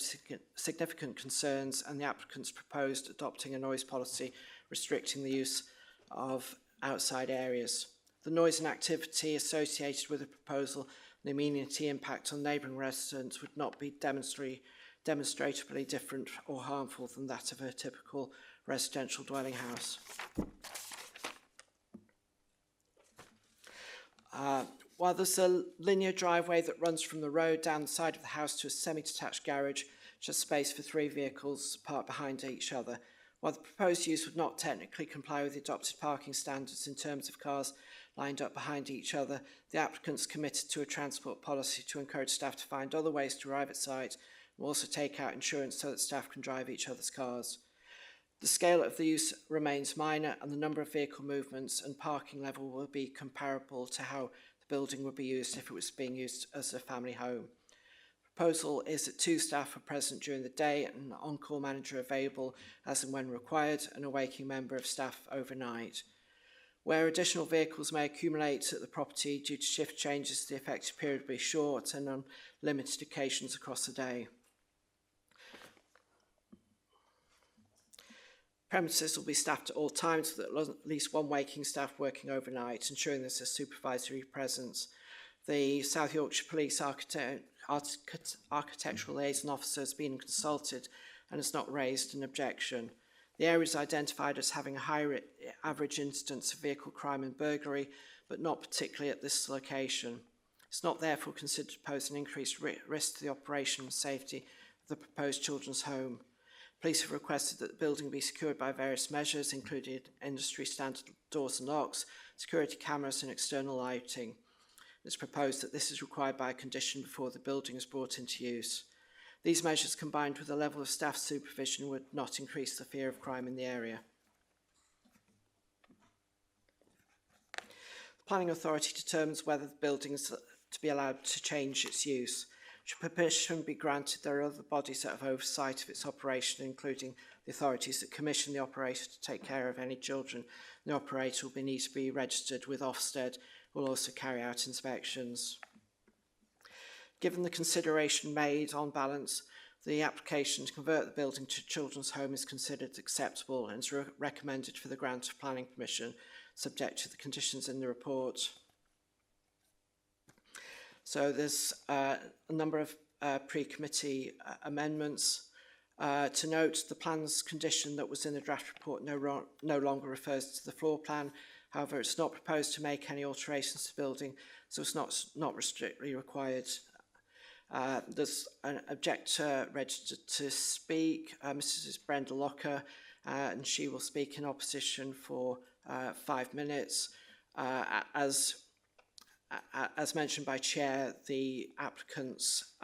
significant concerns, and the applicants proposed adopting a noise policy restricting the use of outside areas. The noise and activity associated with the proposal, the amenity impact on neighbouring residents would not be demonstrably different or harmful than that of a typical residential dwelling house. While there's a linear driveway that runs from the road down the side of the house to a semi-detached garage, which has space for 3 vehicles parked behind each other, while the proposed use would not technically comply with the adopted parking standards in terms of cars lined up behind each other, the applicants committed to a transport policy to encourage staff to find other ways to arrive at site and will also take out insurance so that staff can drive each other's cars. The scale of the use remains minor, and the number of vehicle movements and parking level will be comparable to how the building would be used if it was being used as a family home. Proposal is that 2 staff are present during the day and an on-call manager available as and when required, and a waking member of staff overnight. Where additional vehicles may accumulate at the property due to shift changes, the effective period will be short and on limited occasions across the day. Premises will be staffed at all times with at least 1 waking staff working overnight, ensuring there's a supervisory presence. The South Yorkshire Police Architectural Liaison Officer has been consulted and has not raised an objection. The area is identified as having a higher average incidence of vehicle crime and burglary, but not particularly at this location. It's not therefore considered to pose an increased risk to the operation and safety of the proposed children's home. Police have requested that the building be secured by various measures, including industry standard doors and locks, security cameras and external lighting. It's proposed that this is required by a condition before the building is brought into use. These measures, combined with a level of staff supervision, would not increase the fear of crime in the area. The Planning Authority determines whether the building is to be allowed to change its use. Should permission be granted, there are other bodies that have oversight of its operation, including the authorities that commission the operator to take care of any children. The operator will need to be registered with Ofsted, who will also carry out inspections. Given the consideration made on balance, the application to convert the building to a children's home is considered acceptable and is recommended for the grant of planning permission, subject to the conditions in the report. So there's a number of pre-committee amendments. To note, the plan's condition that was in the draft report no longer refers to the floor plan. However, it's not proposed to make any alterations to the building, so it's not strictly required. There's an objector registered to speak, Mrs. Brenda Locker, and she will speak in opposition for 5 minutes. As mentioned by Chair, the applicants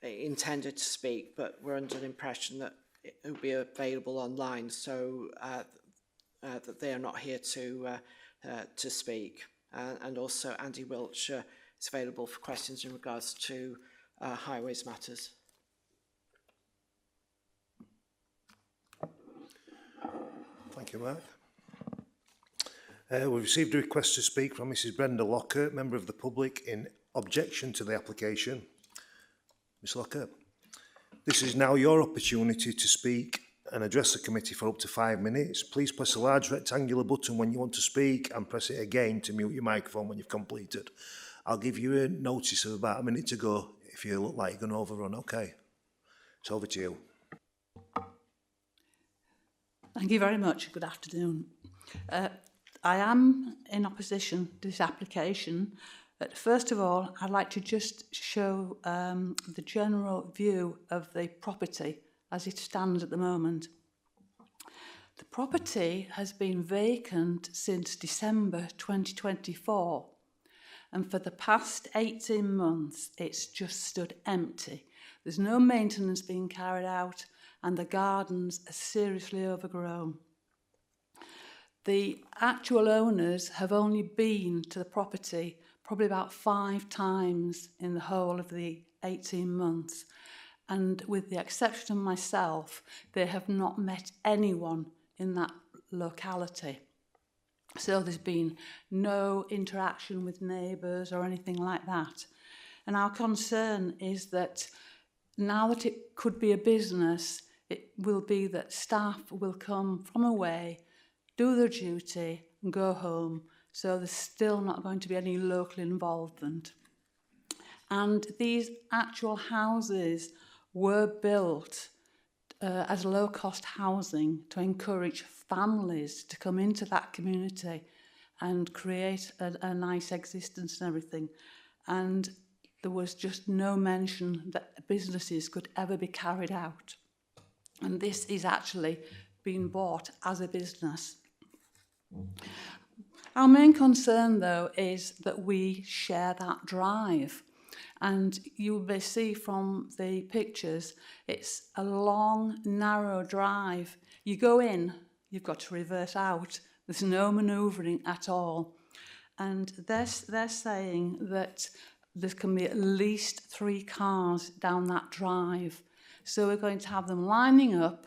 intended to speak, but were under the impression that it would be available online, so that they are not here to speak. And also Andy Wiltshire is available for questions in regards to highways matters. Thank you, Mark. We've received a request to speak from Mrs. Brenda Locker, member of the public, in objection to the application. Ms. Locker, this is now your opportunity to speak. and address the committee for up to 5 minutes. Please press a large rectangular button when you want to speak and press it again to mute your microphone when you've completed. I'll give you a notice of about a minute to go if you look like you're going to overrun. Okay, it's over to you. Thank you very much. Good afternoon. I am in opposition to this application. First of all, I'd like to just show the general view of the property as it stands at the moment. The property has been vacant since December 2024, and for the past 18 months it's just stood empty. There's no maintenance being carried out, and the gardens are seriously overgrown. The actual owners have only been to the property probably about 5 times in the whole of the 18 months. And with the exception of myself, they have not met anyone in that locality. So there's been no interaction with neighbours or anything like that. And our concern is that now that it could be a business, it will be that staff will come from away, do their duty and go home. So there's still not going to be any local involvement. And these actual houses were built as low-cost housing to encourage families to come into that community and create a nice existence and everything. And there was just no mention that businesses could ever be carried out. And this is actually being bought as a business. Our main concern, though, is that we share that drive. And you may see from the pictures, it's a long, narrow drive. You go in, you've got to reverse out. There's no manoeuvring at all. And they're saying that there can be at least 3 cars down that drive. So we're going to have them lining up,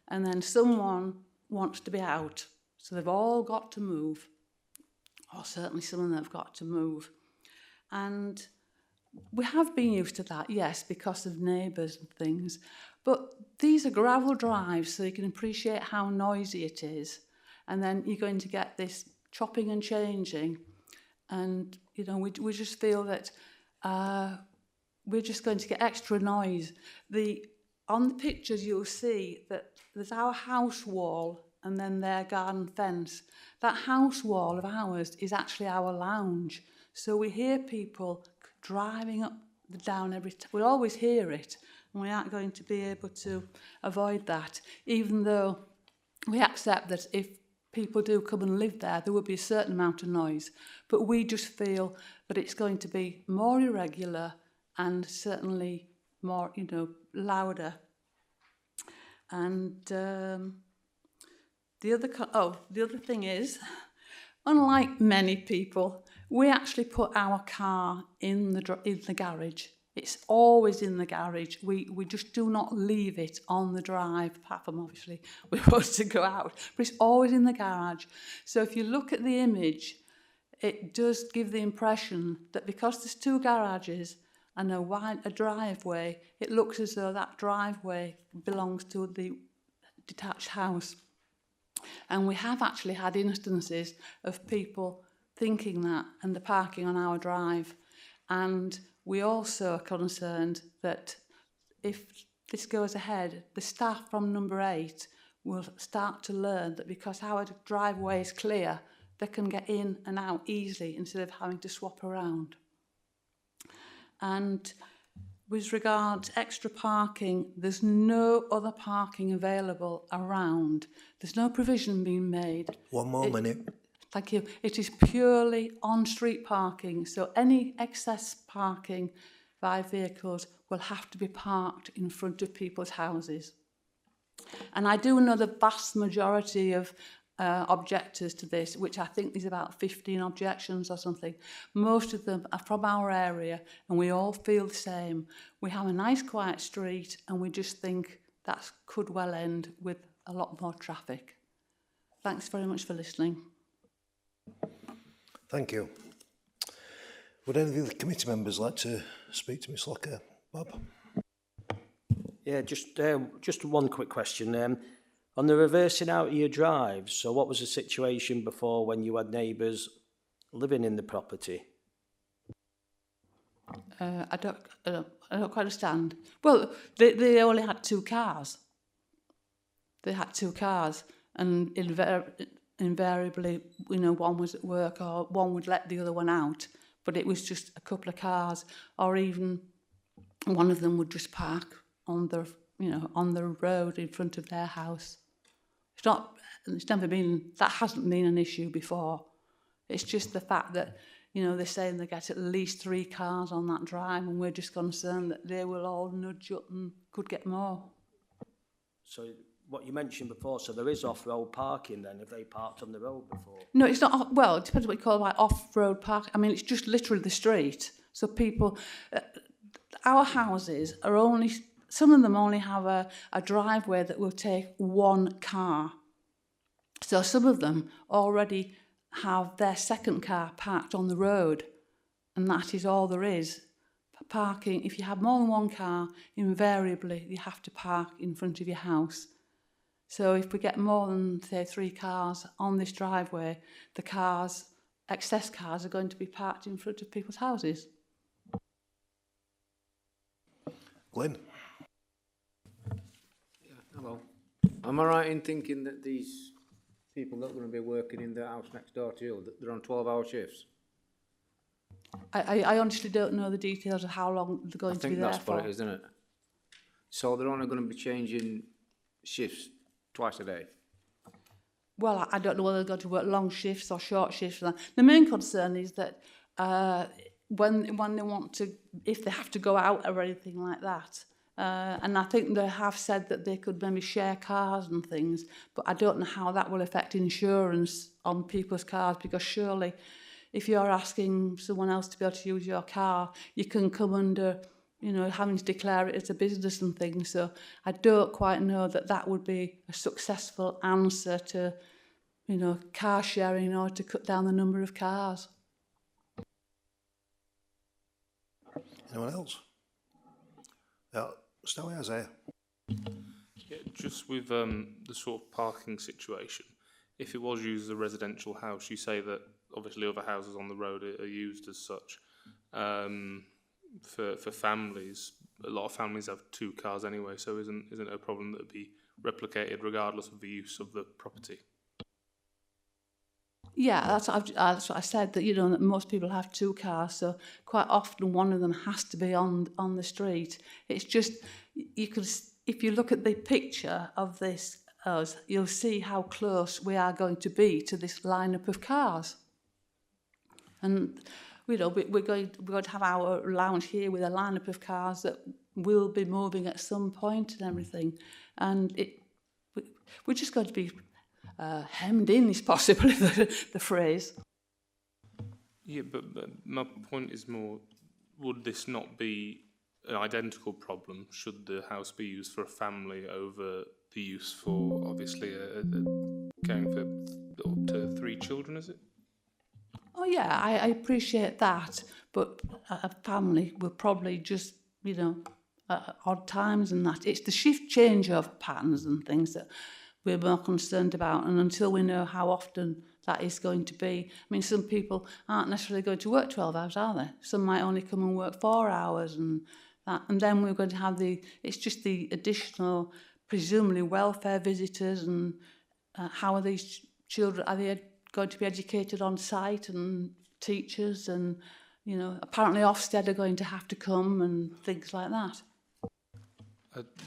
and then someone wants to be out. So they've all got to move. Or certainly some of them have got to move. And we have been used to that, yes, because of neighbours and things. But these are gravel drives, so you can appreciate how noisy it is. And then you're going to get this chopping and changing. And, you know, we just feel that we're just going to get extra noise. On the pictures, you'll see that there's our house wall and then their garden fence. That house wall of ours is actually our lounge. So we hear people driving up and down every time. We'll always hear it, and we aren't going to be able to avoid that, even though we accept that if people do come and live there, there will be a certain amount of noise. But we just feel that it's going to be more irregular and certainly more, louder. And the other thing is, unlike many people, we actually put our car in the garage. It's always in the garage. We just do not leave it on the drive, apart from obviously we want to go out, but it's always in the garage. So if you look at the image, it does give the impression that because there's 2 garages and a driveway, it looks as though that driveway belongs to the detached house. And we have actually had instances of people thinking that and the parking on our drive. And we also are concerned that if this goes ahead, the staff from number 8 will start to learn that because our driveway is clear, they can get in and out easily instead of having to swap around. And with regard to extra parking, there's no other parking available around. There's no provision being made. One more minute. Thank you. It is purely on-street parking, so any excess parking by vehicles will have to be parked in front of people's houses. And I do know the vast majority of objectors to this, which I think there's about 15 objections or something. Most of them are from our area, and we all feel the same. We have a nice quiet street, and we just think that could well end with a lot more traffic. Thanks very much for listening. Thank you. Would any of the committee members like to speak to Ms Locker? Bob? Yeah, just one quick question. On the reversing out of your drives, so what was the situation before when you had neighbours living in the property? I don't quite understand. Well, they only had 2 cars. They had 2 cars, and invariably, one was at work or one would let the other one out. But it was just a couple of cars, or even one of them would just park on the road in front of their house. That hasn't been an issue before. It's just the fact that, they're saying they get at least 3 cars on that drive, and we're just concerned that they will all nudge up and could get more. So what you mentioned before, so there is off-road parking then, if they parked on the road before? No, it's not. Well, it depends what you call off-road park. I mean, it's just literally the street. So people, our houses are only, some of them only have a driveway that will take 1 car. So some of them already have their second car parked on the road, and that is all there is. Parking, if you have more than 1 car, invariably you have to park in front of your house. So if we get more than, say, 3 cars on this driveway, excess cars are going to be parked in front of people's houses. Glyn? Hello. Am I right in thinking that these people that are going to be working in the house next door to you, that they're on 12-hour shifts? I honestly don't know the details of how long they're going to be there for. I think that's what it is, isn't it? So they're only going to be changing shifts twice a day? Well, I don't know whether they're going to work long shifts or short shifts. The main concern is that when they want to, if they have to go out or anything like that, and I think they have said that they could maybe share cars and things, but I don't know how that will affect insurance on people's cars, because surely if you're asking someone else to be able to use your car, you can come under, having to declare it as a business and things. So I don't quite know that would be a successful answer to, car sharing in order to cut down the number of cars. Anyone else? Stowy, Isaiah? Yeah, just with the sort of parking situation, if it was used as a residential house, you say that obviously other houses on the road are used as such. For families, a lot of families have 2 cars anyway, so isn't it a problem that would be replicated regardless of the use of the property? Yeah, that's what I said, that that most people have 2 cars, so quite often one of them has to be on the street. It's just, if you look at the picture of this, you'll see how close we are going to be to this lineup of cars. And we're going to have our lounge here with a lineup of cars that will be moving at some point and everything, and we're just going to be hemmed in, is possibly the phrase. Yeah, but my point is more, would this not be an identical problem should the house be used for a family over the use for, obviously, caring for up to 3 children, is it? Oh yeah, I appreciate that, but a family will probably just, odd times and that. It's the shift change of patterns and things that we're more concerned about, and until we know how often that is going to be. I mean, some people aren't necessarily going to work 12 hours, are they? Some might only come and work 4 hours and that, and then we're going to have it's just the additional, presumably, welfare visitors, and how are these children, are they going to be educated on site, and teachers, and, apparently Ofsted are going to have to come and things like that.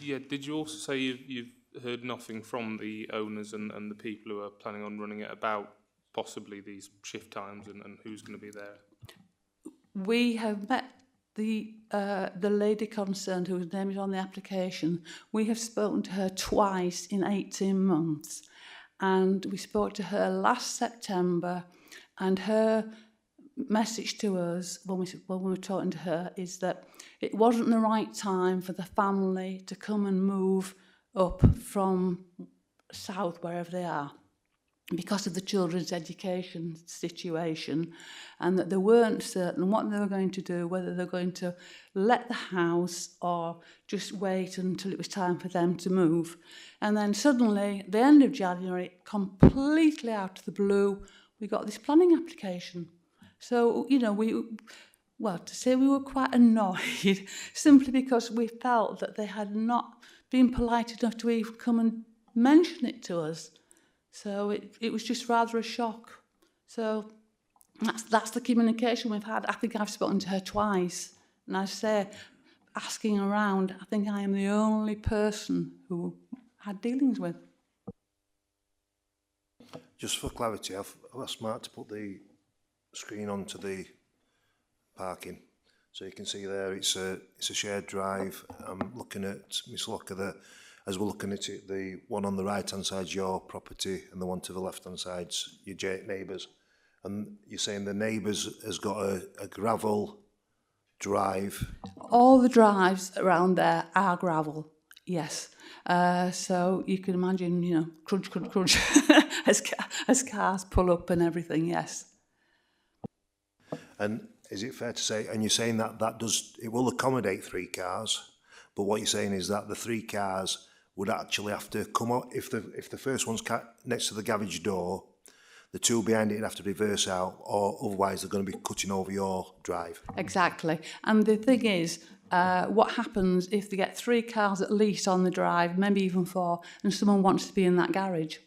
Yeah, did you also say you've heard nothing from the owners and the people who are planning on running it about possibly these shift times and who's going to be there? We have met the lady concerned, whose name is on the application. We have spoken to her twice in 18 months, and we spoke to her last September, and her message to us when we were talking to her is that it wasn't the right time for the family to come and move up from south, wherever they are. because of the children's education situation, and that they weren't certain what they were going to do, whether they're going to let the house or just wait until it was time for them to move. And then suddenly, at the end of January, completely out of the blue, we got this planning application. So, you know, to say we were quite annoyed, simply because we felt that they had not been polite enough to even come and mention it to us. So it was just rather a shock. So that's the communication we've had. I think I've spoken to her twice. And I say, asking around, I think I am the only person who had dealings with. Just for clarity, I've asked Mark to put the screen onto the parking. So you can see there it's a shared drive. I'm looking at Miss Locker as we're looking at it, the one on the right hand side is your property and the one to the left hand side's your neighbours. And you're saying the neighbours has got a gravel drive. All the drives around there are gravel, yes. So you can imagine, you know, crunch, crunch, crunch as cars pull up and everything, yes. And is it fair to say, and you're saying that it will accommodate 3 cars, but what you're saying is that the 3 cars would actually have to come out, if the first one's next to the garage door, the 2 behind it would have to reverse out, or otherwise they're going to be cutting over your drive. Exactly. And the thing is, what happens if they get 3 cars at least on the drive, maybe even 4, and someone wants to be in that garage?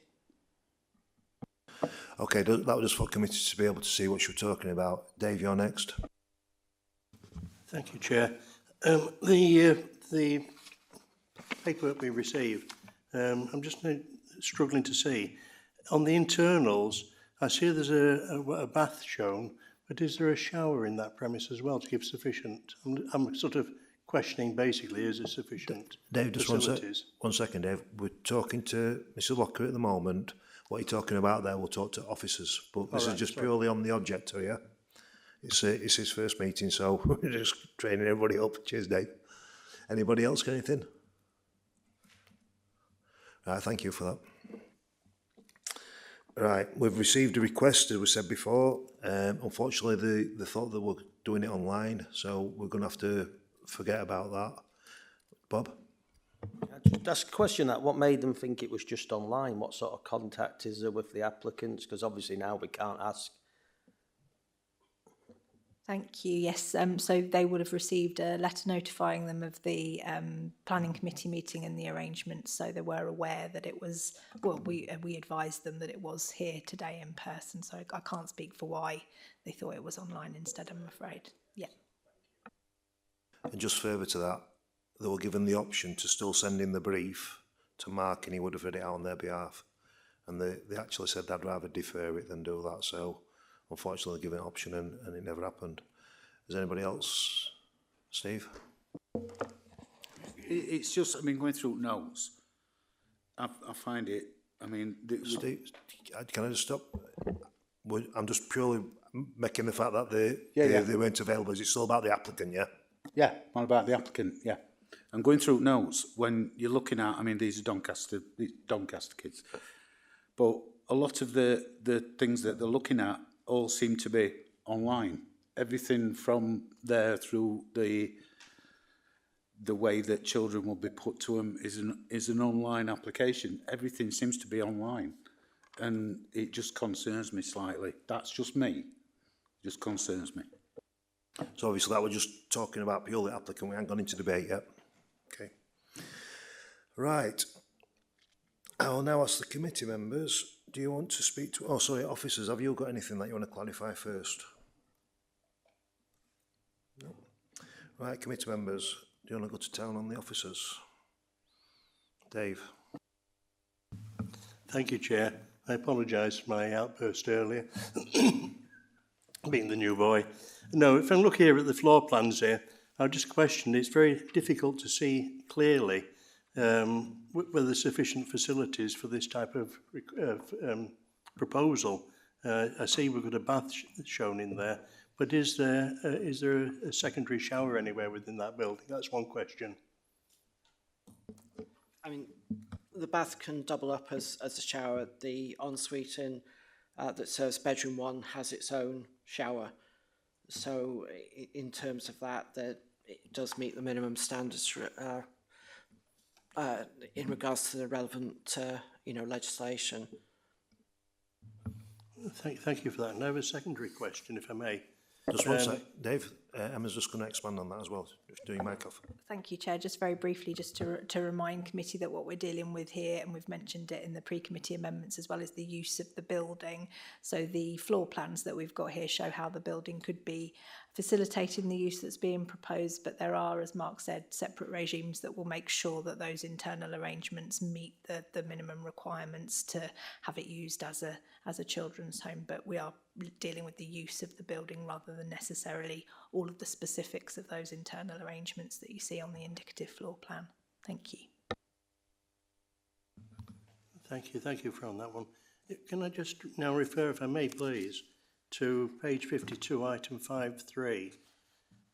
Okay, that was just for committee to be able to see what you're talking about. Dave, you're next. Thank you, Chair. The paperwork we received, I'm just struggling to see. On the internals, I see there's a bath shown, but is there a shower in that premise as well to give sufficient? I'm sort of questioning basically, is it sufficient Dave, just facilities? one second, Dave. We're talking to Mr. Locker at the moment. What you're talking about there, we'll talk to officers, but this is just purely on the objector, yeah? It's his first meeting, so we're just training everybody up. Cheers, Dave. Anybody else got anything? Right, thank you for that. Right, we've received a request, as we said before. Unfortunately, they thought they were doing it online, so we're going to have to forget about that. Bob? That's a question that what made them think it was just online? What sort of contact is there with the applicants? Because obviously now we can't ask. Thank you. Yes, so they would have received a letter notifying them of the planning committee meeting and the arrangements, so they were aware that it was, well, we advised them that it was here today in person, so I can't speak for why they thought it was online instead, I'm afraid. Yeah. And just further to that, they were given the option to still send in the brief to Mark and he would have read it out on their behalf. And they actually said they'd rather defer it than do that, so unfortunately, given an option and it never happened. Is anybody else? Steve? It's just, I mean, going through notes, I find it, I mean... Steve, can I just stop? I'm just purely making the fact that they weren't available. Is it still about the applicant, yeah? Yeah, what about the applicant, yeah. And going through notes, when you're looking at, I mean, these are Doncaster kids, but a lot of the things that they're looking at all seem to be online. Everything from there through the way that children will be put to them is an online application. Everything seems to be online, and it just concerns me slightly. That's just me. It just concerns me. So obviously that we're just talking about purely applicant. We haven't gone into debate yet. Okay. Right. I will now ask the committee members. Do you want to speak to... Oh, sorry, officers, have you got anything that you want to clarify first? No. Right, committee members, do you want to go to town on the officers? Dave? Thank you, Chair. I apologise for my outburst earlier, being the new boy. No, if I look here at the floor plans here, I'll just question, it's very difficult to see clearly whether there's sufficient facilities for this type of proposal. I see we've got a bath shown in there, but is there a secondary shower anywhere within that building? That's one question. I mean, the bath can double up as a shower. The ensuite that serves bedroom 1 has its own shower. So in terms of that, it does meet the minimum standards for, in regards to the relevant legislation. Thank you for that. And I have a secondary question, if I may. Just one sec, Dave. Emma's just going to expand on that as well. Just doing mic off. Thank you, Chair. Just very briefly, just to remind committee that what we're dealing with here, and we've mentioned it in the pre-committee amendments as well, is the use of the building. So the floor plans that we've got here show how the building could be facilitating the use that's being proposed, but there are, as Mark said, separate regimes that will make sure that those internal arrangements meet the minimum requirements to have it used as a children's home. But we are dealing with the use of the building rather than necessarily all of the specifics of those internal arrangements that you see on the indicative floor plan. Thank you. Thank you for on that one. Can I just now refer, if I may please, to page 52, item 5.3.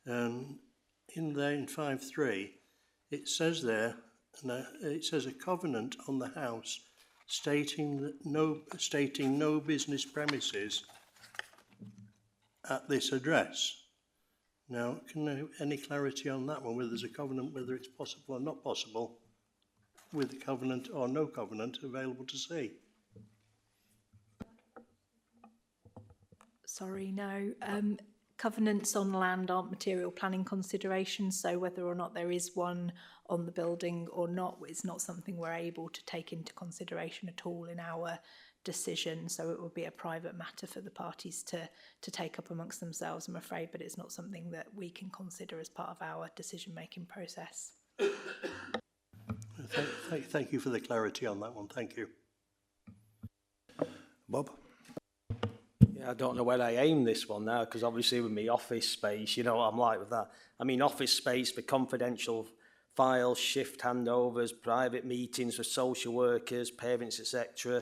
In there, in 5.3, it says there, it says a covenant on the house stating no business premises at this address. Now, any clarity on that one, whether there's a covenant, whether it's possible or not possible, with a covenant or no covenant available to see? Sorry, no. Covenants on land aren't material planning considerations, so whether or not there is one on the building or not is not something we're able to take into consideration at all in our decision. So it would be a private matter for the parties to take up amongst themselves, I'm afraid, but it's not something that we can consider as part of our decision-making process. Thank you for the clarity on that one. Thank you. Bob? Yeah, I don't know where I aim this one now, because obviously with me office space, you know what I'm like with that. I mean, office space for confidential files, shift handovers, private meetings with social workers, parents, etc.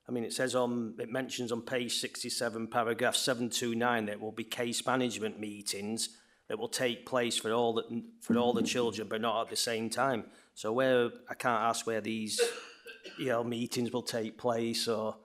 I mean, it mentions on page 67, paragraph 729, that will be case management meetings that will take place for all the children, but not at the same time. So I can't ask where these, meetings will take place, or.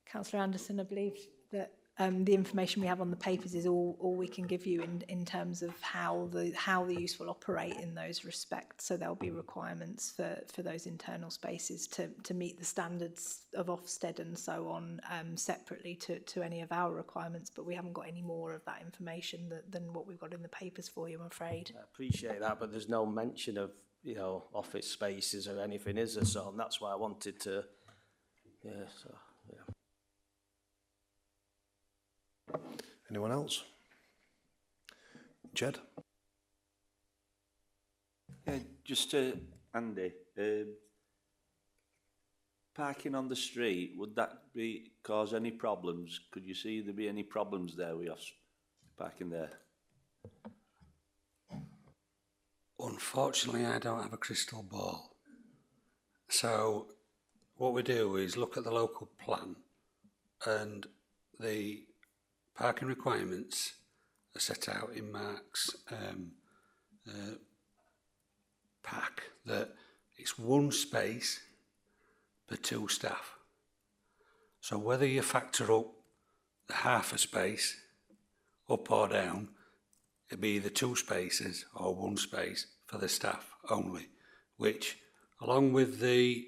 Councillor Anderson, I believe that the information we have on the papers is all we can give you in terms of how the use will operate in those respects. So there'll be requirements for those internal spaces to meet the standards of Ofsted and so on, separately to any of our requirements, but we haven't got any more of that information than what we've got in the papers for you, I'm afraid. I appreciate that, but there's no mention of, office spaces or anything, is there? So and that's why I wanted to, yeah. Anyone else? Jed? Yeah, just Andy, parking on the street, would that cause any problems? Could you see there be any problems there with us parking there? Unfortunately, I don't have a crystal ball. So what we do is look at the local plan, and the parking requirements are set out in Mark's pack, that it's one space per 2 staff. So whether you factor up the half a space, up or down, it'd be either 2 spaces or 1 space for the staff only, which, along with the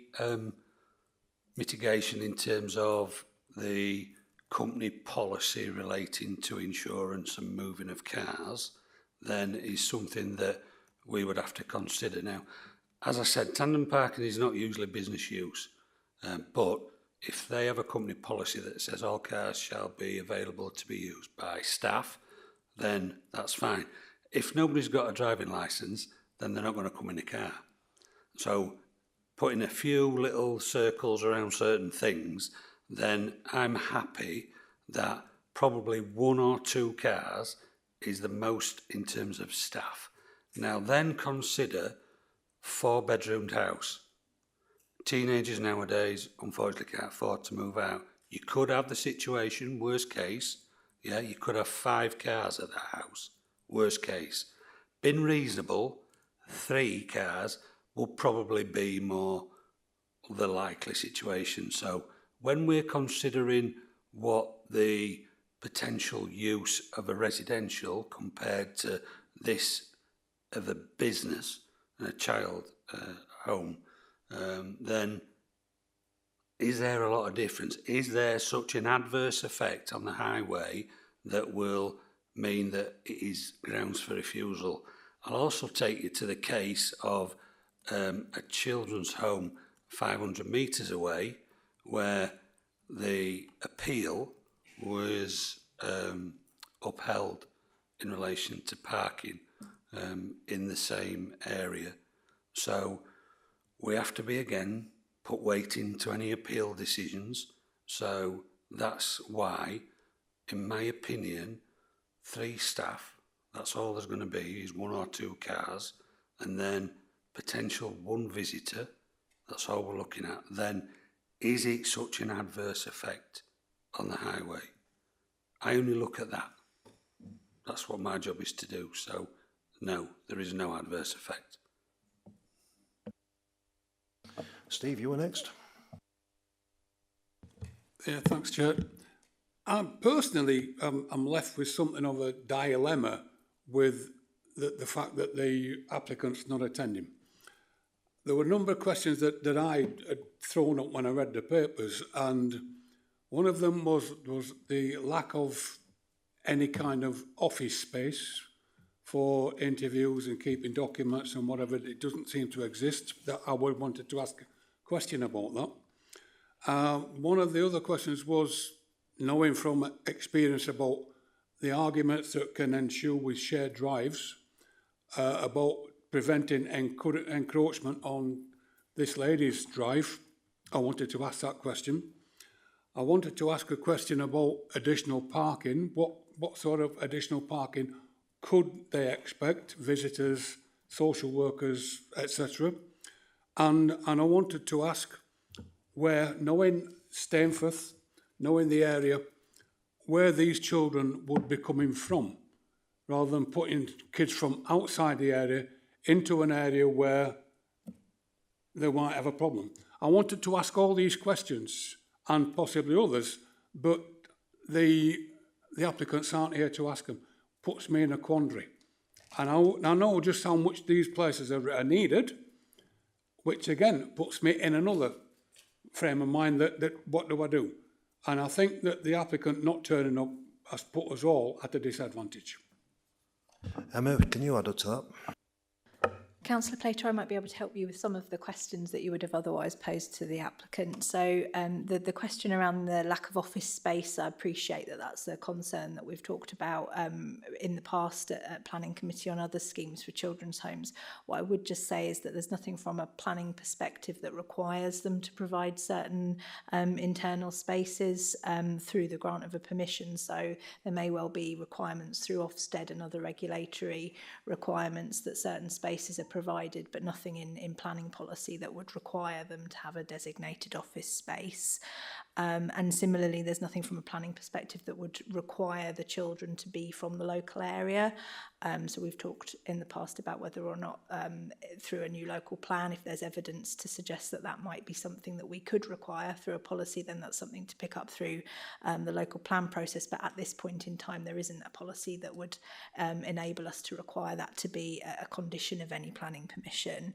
mitigation in terms of the company policy relating to insurance and moving of cars, then is something that we would have to consider. Now, as I said, tandem parking is not usually business use, but if they have a company policy that says all cars shall be available to be used by staff, then that's fine. If nobody's got a driving licence, then they're not going to come in a car. So putting a few little circles around certain things, then I'm happy that probably 1 or 2 cars is the most in terms of staff. Now then consider 4-bedroomed house. Teenagers nowadays unfortunately can't afford to move out. You could have the situation, worst case, yeah, you could have 5 cars at the house, worst case. Been reasonable, 3 cars will probably be more the likely situation. So when we're considering what the potential use of a residential compared to this of a business and a child home, then is there a lot of difference? Is there such an adverse effect on the highway that will mean that it is grounds for refusal? I'll also take you to the case of a children's home 500 metres away, where the appeal was upheld in relation to parking in the same area. So we have to be, again, put weight into any appeal decisions. So that's why, in my opinion, 3 staff, that's all there's going to be, is 1 or 2 cars, and then potential 1 visitor, that's all we're looking at. Then, is it such an adverse effect on the highway? I only look at that. That's what my job is to do. So, no, there is no adverse effect. Steve, you were next. Yeah, thanks, Chair. Personally, I'm left with something of a dilemma with the fact that the applicant's not attending. There were a number of questions that I had thrown up when I read the papers, and one of them was the lack of any kind of office space for interviews and keeping documents and whatever. It doesn't seem to exist. That I would wanted to ask a question about that. One of the other questions was, knowing from experience about the arguments that can ensue with shared drives about preventing encroachment on this lady's drive, I wanted to ask that question. I wanted to ask a question about additional parking. What sort of additional parking could they expect, visitors, social workers, etc.? And I wanted to ask where, knowing Stainforth, knowing the area, where these children would be coming from, rather than putting kids from outside the area into an area where they might have a problem. I wanted to ask all these questions, and possibly others, but the applicants aren't here to ask them. Puts me in a quandary. And I know just how much these places are needed, which again puts me in another frame of mind that what do I do? And I think that the applicant not turning up has put us all at a disadvantage. Emma, can you add up to that? Councillor Plater, I might be able to help you with some of the questions that you would have otherwise posed to the applicant. So the question around the lack of office space, I appreciate that that's a concern that we've talked about in the past at Planning Committee on other schemes for children's homes. What I would just say is that there's nothing from a planning perspective that requires them to provide certain internal spaces through the grant of a permission. So there may well be requirements through Ofsted and other regulatory requirements that certain spaces are provided, but nothing in planning policy that would require them to have a designated office space. And similarly, there's nothing from a planning perspective that would require the children to be from the local area. So we've talked in the past about whether or not through a new local plan, if there's evidence to suggest that that might be something that we could require through a policy, then that's something to pick up through the local plan process. But at this point in time, there isn't a policy that would enable us to require that to be a condition of any planning permission.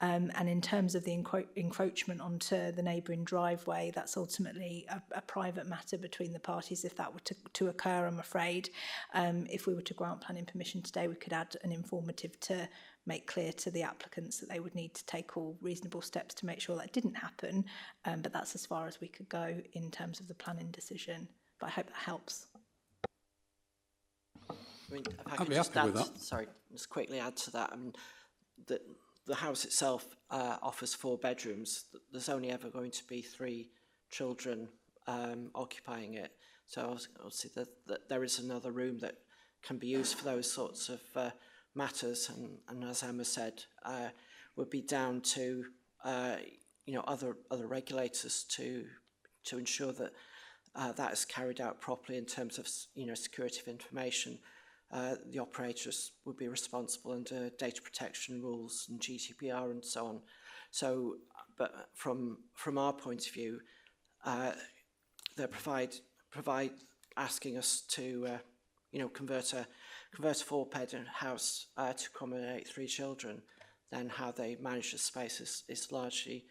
And in terms of the encroachment onto the neighbouring driveway, that's ultimately a private matter between the parties if that were to occur, I'm afraid. If we were to grant planning permission today, we could add an informative to make clear to the applicants that they would need to take all reasonable steps to make sure that didn't happen. But that's as far as we could go in terms of the planning decision. But I hope that helps. I mean, if I I'd could be just happy add, with that. sorry, just quickly add to that. I mean, the house itself offers 4 bedrooms. There's only ever going to be 3 children occupying it. So obviously there is another room that can be used for those sorts of matters. And as Emma said, would be down to other regulators to ensure that that is carried out properly in terms of, security of information, the operators would be responsible under data protection rules and GDPR and so on. So, but from our point of view, they provide asking us to, convert a 4-bedroom house to accommodate 3 children. Then how they manage the space is largely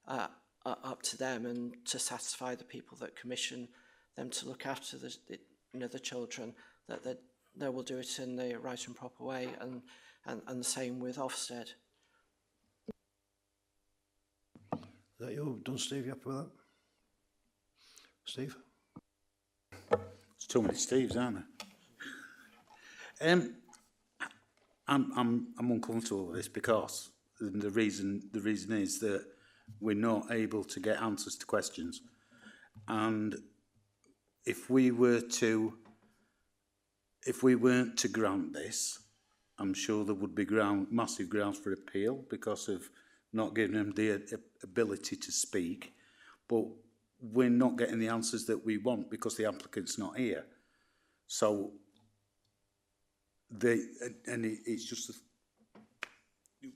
up to them, and to satisfy the people that commission them to look after the children, that they will do it in the right and proper way, and the same with Ofsted. Is that you done, Steve? You happy with that? Steve? There's too many Steves, aren't there? I'm uncomfortable with this because the reason is that we're not able to get answers to questions, and if we weren't to grant this, I'm sure there would be massive grounds for appeal because of not giving them the ability to speak. But we're not getting the answers that we want because the applicant's not here. So it's just,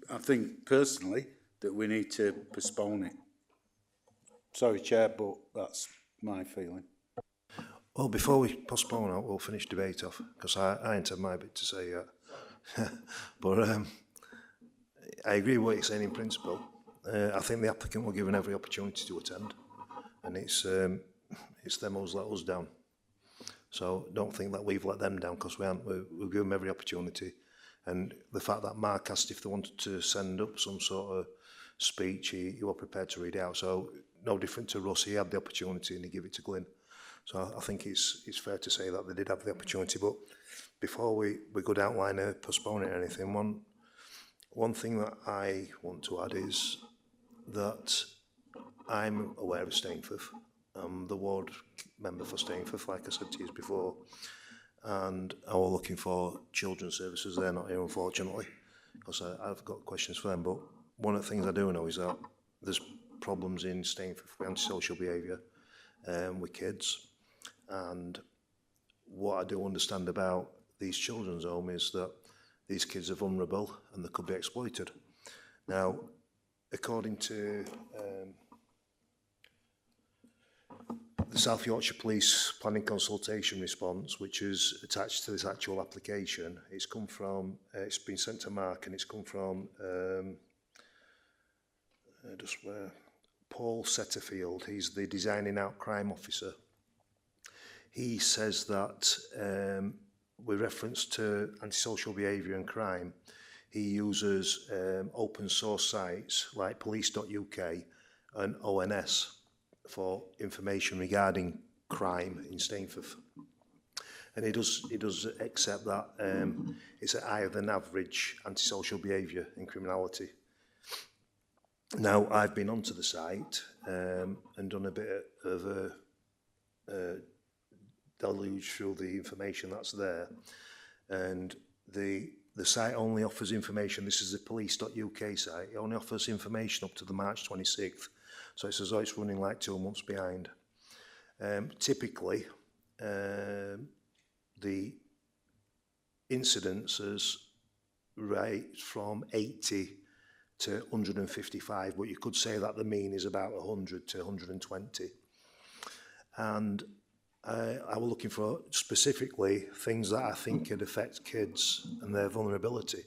I think personally that we need to postpone it. Sorry, Chair, but that's my feeling. Well, before we postpone it, we'll finish debate off, because I ain't had my bit to say yet. But I agree with what you're saying in principle. I think the applicant were given every opportunity to attend, and it's them who's let us down. So don't think that we've let them down, because we've given them every opportunity. And the fact that Mark asked if they wanted to send up some sort of speech, he was prepared to read out. So no different to Russ, he had the opportunity and he gave it to Glyn. So I think it's fair to say that they did have the opportunity. But before we go down line of postponing anything, one thing that I want to add is that I'm aware of Stainforth. I'm the ward member for Stainforth, like I said to you before, and I was looking for children's services. They're not here, unfortunately, because I've got questions for them. But one of the things I do know is that there's problems in Stainforth with antisocial behaviour with kids. And what I do understand about these children's home is that these kids are vulnerable and they could be exploited. Now, according to the South Yorkshire Police Planning Consultation response, which is attached to this actual application, it's come from, it's been sent to Mark, and it's come from Paul Setterfield. He's the Designing Out Crime Officer. He says that with reference to antisocial behaviour and crime, he uses open source sites like police.uk and ONS for information regarding crime in Stainforth. And he does accept that it's at higher than average antisocial behaviour and criminality. Now, I've been onto the site and done a bit of a deluge through the information that's there, and the site only offers information. This is the police.uk site. It only offers information up to the March 26th, so it's as though it's running like 2 months behind. Typically, the incidences rate from 80 to 155, but you could say that the mean is about 100 to 120. And I was looking for specifically things that I think could affect kids and their vulnerability.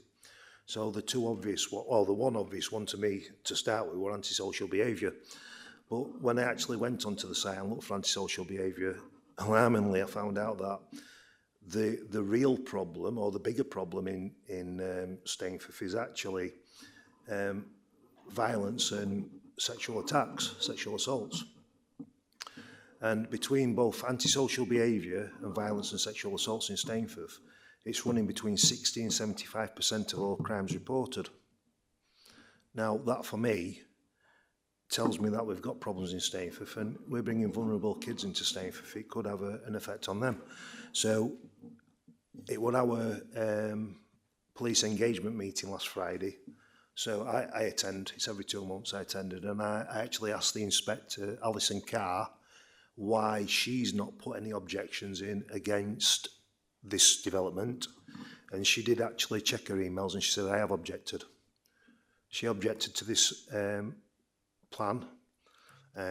So the one obvious one to me to start with were antisocial behaviour. But when I actually went onto the site and looked for antisocial behaviour, alarmingly I found out that the real problem, or the bigger problem in Stainforth, is actually violence and sexual attacks, sexual assaults. And between both antisocial behaviour and violence and sexual assaults in Stainforth, it's running between 60 and 75% of all crimes reported. Now, that for me tells me that we've got problems in Stainforth, and we're bringing vulnerable kids into Stainforth. It could have an effect on them. So it was our police engagement meeting last Friday. So I attend, it's every 2 months I attended, and I actually asked the inspector, Alison Carr, why she's not put any objections in against this development. And she did actually check her emails and she said, I have objected. She objected to this plan.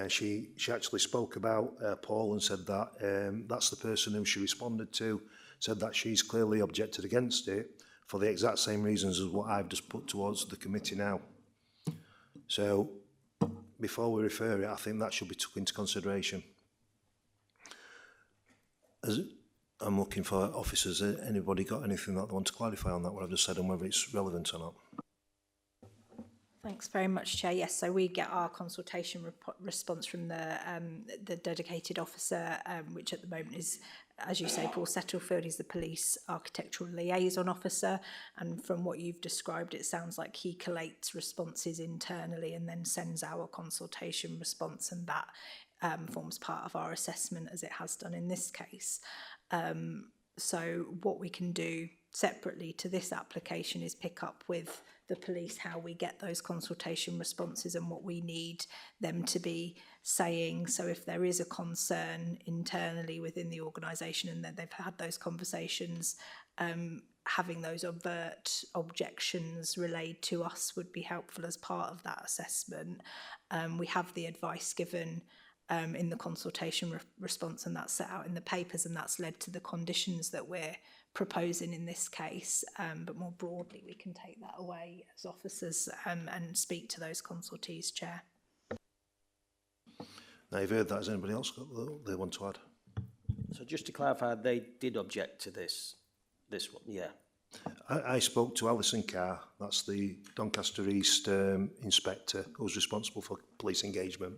She actually spoke about Paul and said that that's the person who she responded to, said that she's clearly objected against it for the exact same reasons as what I've just put towards the committee now. So before we refer it, I think that should be took into consideration. I'm looking for officers. Has anybody got anything that they want to clarify on that, what I've just said, and whether it's relevant or not? Thanks very much, Chair. Yes, so we get our consultation response from the dedicated officer, which at the moment is, as you say, Paul Settlefield. He's the police architectural liaison officer, and from what you've described, it sounds like he collates responses internally and then sends our consultation response, and that forms part of our assessment, as it has done in this case. So what we can do separately to this application is pick up with the police how we get those consultation responses and what we need them to be saying. So if there is a concern internally within the organisation and that they've had those conversations, having those overt objections relayed to us would be helpful as part of that assessment. We have the advice given in the consultation response, and that's set out in the papers, and that's led to the conditions that we're proposing in this case, but more broadly we can take that away as officers and speak to those consultees, Chair. Now you've heard that. Has anybody else got what they want to add? So just to clarify, they did object to this one, yeah. I spoke to Alison Carr, that's the Doncaster East inspector who's responsible for police engagement,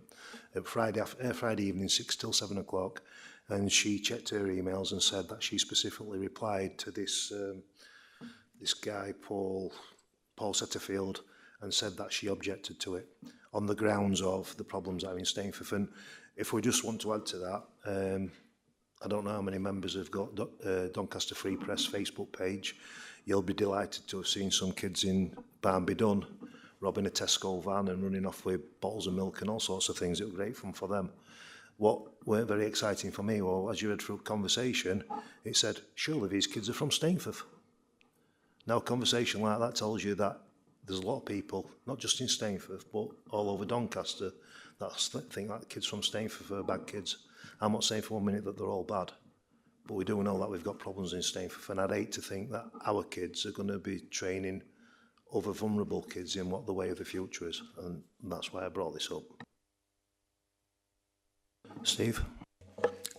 Friday evening 6 till 7 o'clock, and she checked her emails and said that she specifically replied to this this guy Paul Setterfield and said that she objected to it on the grounds of the problems that are in Stainforth. And if we just want to add to that, I don't know how many members have got Doncaster Free Press Facebook page. You'll be delighted to have seen some kids in Barnby Dun robbing a Tesco van and running off with bottles of milk and all sorts of things. It was great fun for them. What weren't very exciting for me, well, as you read through conversation, it said, surely these kids are from Stainforth. Now, a conversation like that tells you that there's a lot of people, not just in Stainforth, but all over Doncaster, that think that kids from Stainforth are bad kids. I'm not saying for 1 minute that they're all bad, but we do know that we've got problems in Stainforth, and I'd hate to think that our kids are going to be training other vulnerable kids in what the way of the future is, and that's why I brought this up. Steve?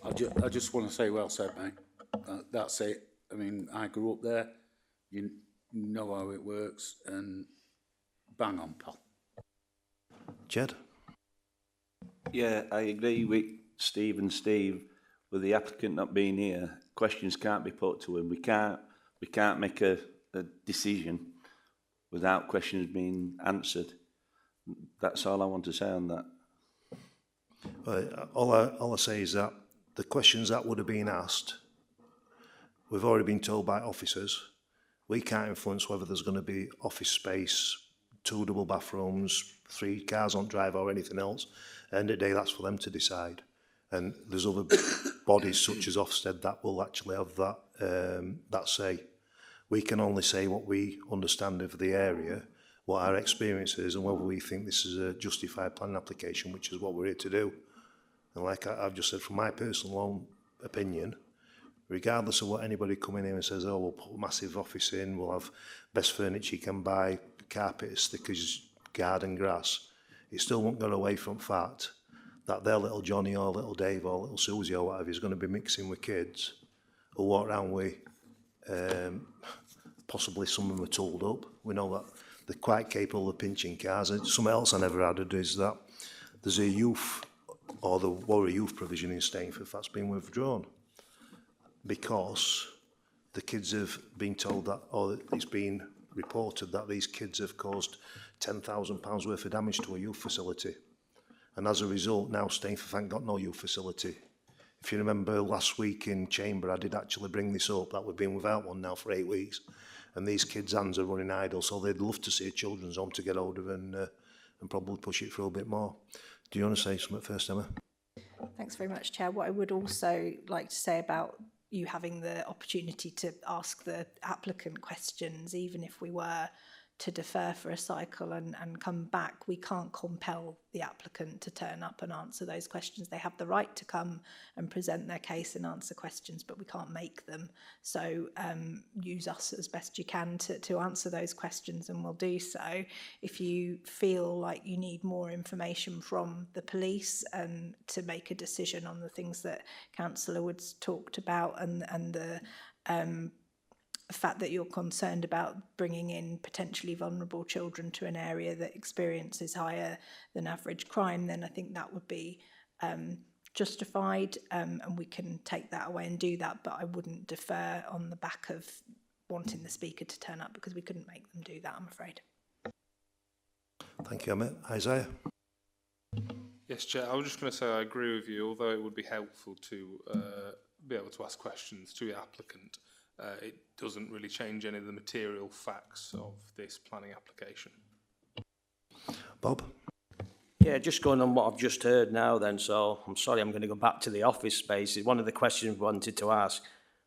I just want to say, well said, mate. That's it. I mean, I grew up there. You know how it works, and bang on, pal. Jed? Yeah, I agree with Steve, with the applicant not being here. Questions can't be put to him. We can't make a decision without questions being answered. That's all I want to say on that. All I say is that the questions that would have been asked, we've already been told by officers. We can't influence whether there's going to be office space, 2 double bathrooms, 3 cars on drive or anything else. At the end of the day, that's for them to decide. And there's other bodies such as Ofsted that will actually have that say. We can only say what we understand of the area, what our experience is, and whether we think this is a justified planning application, which is what we're here to do. And like I've just said, from my personal own opinion, regardless of what anybody come in here and says, oh, we'll put a massive office in, we'll have best furniture you can buy, carpet, stickers, garden grass, it still won't get away from fact that their little Johnny or little Dave or little Susie or whatever is going to be mixing with kids who walk around with possibly some of them are tooled up. We know that they're quite capable of pinching cars. And something else I never added is that there's a youth, or the Warrior Youth provision in Stainforth that's been withdrawn because the kids have been told that, or it's been reported that these kids have caused £10,000 worth of damage to a youth facility. And as a result, now Stainforth ain't got no youth facility. If you remember last week in Chamber, I did actually bring this up, that we've been without one now for 8 weeks. And these kids' hands are running idle, so they'd love to see a children's home to get hold of and probably push it through a bit more. Do you want to say something first, Emma? Thanks very much, Chair. What I would also like to say about you having the opportunity to ask the applicant questions, even if we were to defer for a cycle and come back, we can't compel the applicant to turn up and answer those questions. They have the right to come and present their case and answer questions, but we can't make them. So use us as best you can to answer those questions, and we'll do so. If you feel like you need more information from the police and to make a decision on the things that Councillor Woods talked about and the fact that you're concerned about bringing in potentially vulnerable children to an area that experiences higher than average crime, then I think that would be justified, and we can take that away and do that, but I wouldn't defer on the back of wanting the speaker to turn up, because we couldn't make them do that, I'm afraid. Thank you, Emmett. Isaiah? Yes, Chair, I was just going to say I agree with you, although it would be helpful to be able to ask questions to the applicant. It doesn't really change any of the material facts of this planning application. Bob? Yeah, just going on what I've just heard now then, so I'm sorry, I'm going to go back to the office spaces. One of the questions we wanted to ask,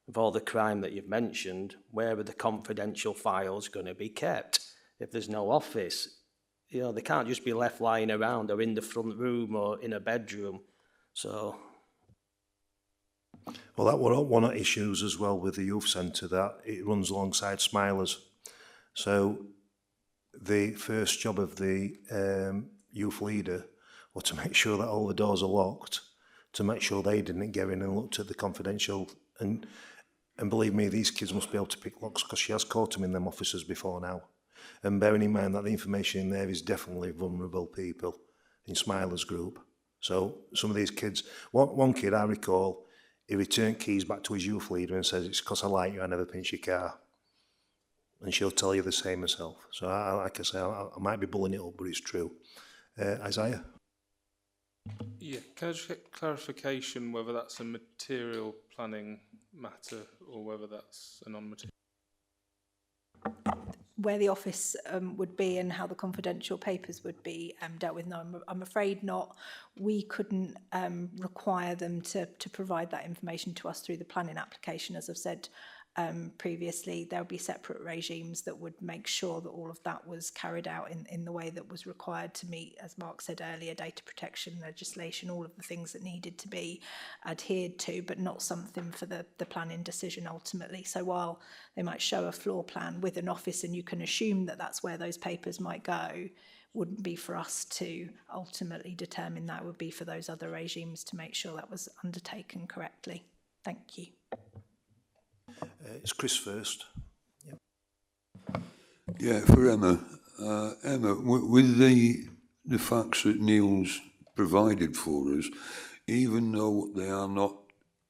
of all the crime that you've mentioned, where are the confidential files going to be kept? If there's no office, you know, they can't just be left lying around or in the front room or in a bedroom. So... Well, that were one of the issues as well with the youth centre, that it runs alongside Smilers. So the first job of the youth leader was to make sure that all the doors are locked, to make sure they didn't get in and looked at the confidential. And believe me, these kids must be able to pick locks, because she has caught them in them offices before now. And bearing in mind that the information in there is definitely vulnerable people in Smilers group. So some of these kids, one kid I recall, he returned keys back to his youth leader and says, "It's because I like you, I never pinch your car." And she'll tell you the same herself. So like I say, I might be bullying it up, but it's true. Isaiah? Yeah, can I just get clarification whether that's a material planning matter or whether that's a non-material? Where the office would be and how the confidential papers would be dealt with. No, I'm afraid not. We couldn't require them to provide that information to us through the planning application. As I've said previously, there would be separate regimes that would make sure that all of that was carried out in the way that was required to meet, as Mark said earlier, data protection legislation, all of the things that needed to be adhered to, but not something for the planning decision ultimately. So while they might show a floor plan with an office and you can assume that that's where those papers might go, wouldn't be for us to ultimately determine. That would be for those other regimes to make sure that was undertaken correctly. Thank you. It's Chris first. Yep. Yeah, for Emma. Emma, with the facts that Neil's provided for us, even though they are not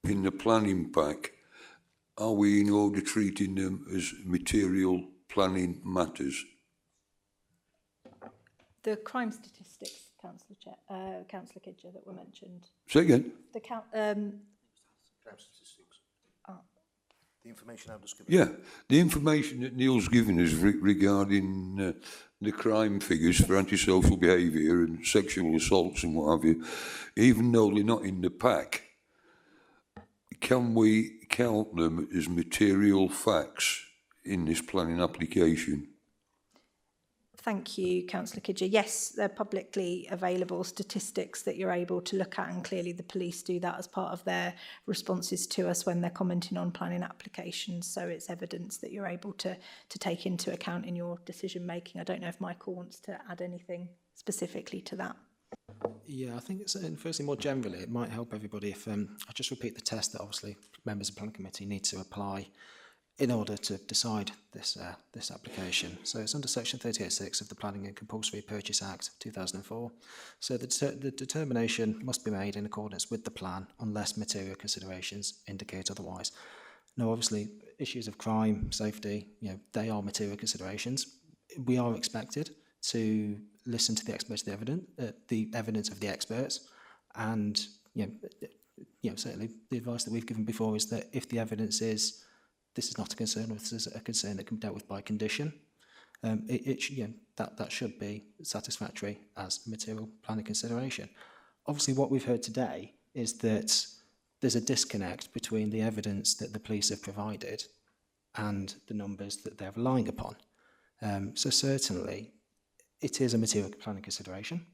in the planning pack, are we in order treating them as material planning matters? The crime statistics, Councillor Kidger, that were mentioned. Say again? The crime statistics. The information I've just given. Yeah, the information that Neil's given us regarding the crime figures for antisocial behaviour and sexual assaults and what have you, even though they're not in the pack, can we count them as material facts in this planning application? Thank you, Councillor Kidger. Yes, they're publicly available statistics that you're able to look at, and clearly the police do that as part of their responses to us when they're commenting on planning applications. So it's evidence that you're able to take into account in your decision making. I don't know if Michael wants to add anything specifically to that. Yeah, I think it's firstly more generally, it might help everybody if I just repeat the test that obviously members of the planning committee need to apply in order to decide this application. So it's under section 38.6 of the Planning and Compulsory Purchase Act 2004. So the determination must be made in accordance with the plan unless material considerations indicate otherwise. Now, obviously, issues of crime, safety, they are material considerations. We are expected to listen to the experts, the evidence of the experts, and certainly the advice that we've given before is that if the evidence is this is not a concern, or this is a concern that can be dealt with by condition, that should be satisfactory as material planning consideration. Obviously, what we've heard today is that there's a disconnect between the evidence that the police have provided and the numbers that they're relying upon. So certainly, it is a material planning consideration.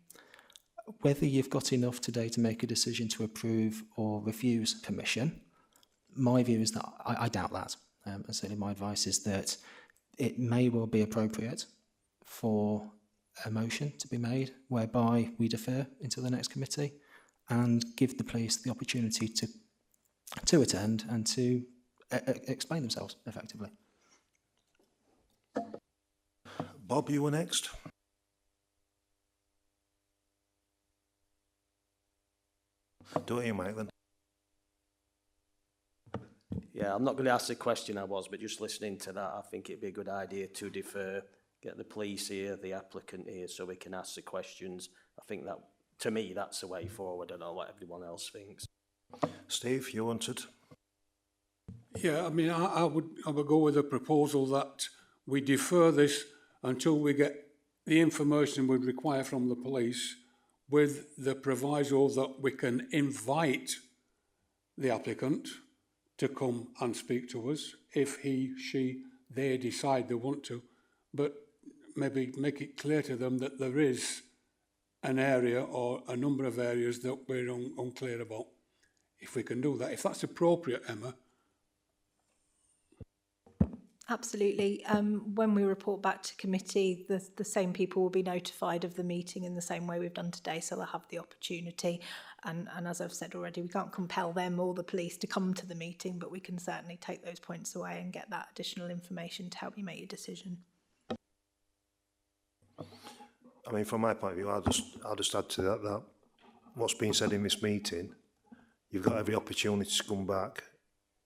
Whether you've got enough today to make a decision to approve or refuse permission, my view is that I doubt that. And certainly my advice is that it may well be appropriate for a motion to be made whereby we defer until the next committee and give the police the opportunity to attend and to explain themselves effectively. Bob, you were next. Do it, Mike, then. Yeah, I'm not going to ask the question but just listening to that, I think it'd be a good idea to defer, get the police here, the applicant here, so we can ask the questions. I think that, to me, that's the way forward. I don't know what everyone else thinks. Steve, you wanted? Yeah, I mean, I would go with a proposal that we defer this until we get the information we require from the police, with the proviso that we can invite the applicant to come and speak to us if he, she, they decide they want to, but maybe make it clear to them that there is an area or a number of areas that we're unclear about. If we can do that, if that's appropriate, Emma. Absolutely. When we report back to committee, the same people will be notified of the meeting in the same way we've done today, so they'll have the opportunity. And as I've said already, we can't compel them or the police to come to the meeting, but we can certainly take those points away and get that additional information to help you make your decision. I mean, from my point of view, I'll just add to that what's been said in this meeting, you've got every opportunity to come back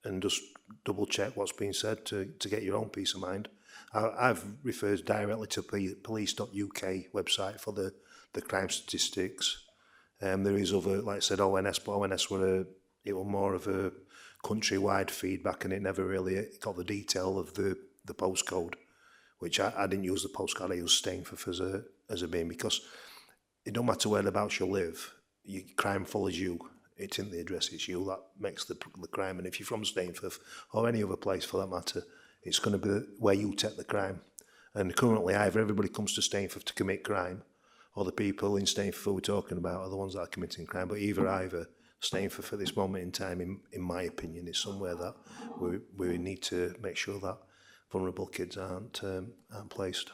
and just double check what's been said to get your own peace of mind. I've referred directly to police.uk website for the crime statistics. There is other, like I said, ONS, but ONS it were more of a countrywide feedback, and it never really got the detail of the postcode, which I didn't use the postcode, I used Stainforth as a bin, because it don't matter whereabouts you live, crime follows you. It's in the address, it's you that makes the crime. And if you're from Stainforth or any other place for that matter, it's going to be where you take the crime. And currently, either everybody comes to Stainforth to commit crime, or the people in Stainforth who we're talking about are the ones that are committing crime. But either Stainforth at this moment in time, in my opinion, is somewhere that we need to make sure that vulnerable kids aren't placed.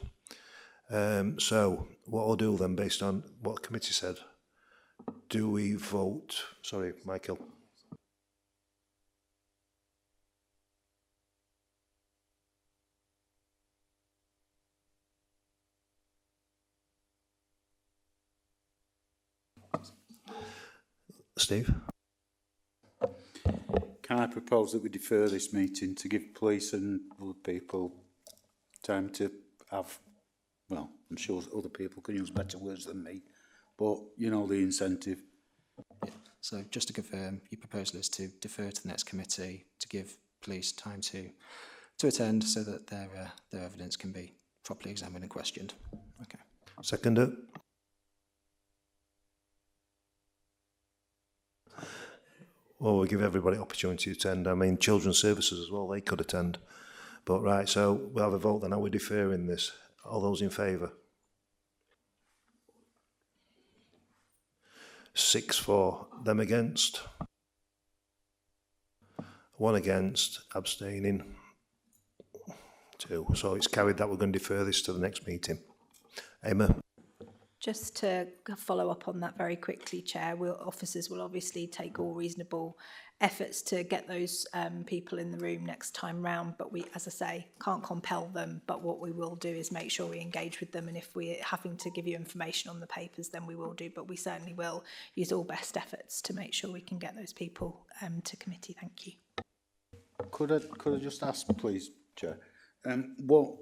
So what I'll do then, based on what the committee said, do we vote? Sorry, Michael. Steve? Can I propose that we defer this meeting to give police and other people time to have, well, I'm sure other people can use better words than me, but, you know, the incentive. Yeah. So just to confirm, your proposal is to defer to the next committee to give police time to attend so that their evidence can be properly examined and questioned. Okay. Seconder? Well, we'll give everybody opportunity to attend. I mean, children's services as well, they could attend. But right, so we'll have a vote then. Are we deferring this? All those in favour? 6 for, them against. 1 against, abstaining. 2. So it's carried that we're going to defer this to the next meeting. Emma? Just to follow up on that very quickly, Chair, officers will obviously take all reasonable efforts to get those people in the room next time round, but we, as I say, can't compel them, but what we will do is make sure we engage with them, and if we're having to give you information on the papers, then we will do, but we certainly will use all best efforts to make sure we can get those people to committee. Thank you. Could I just ask, please, Chair, what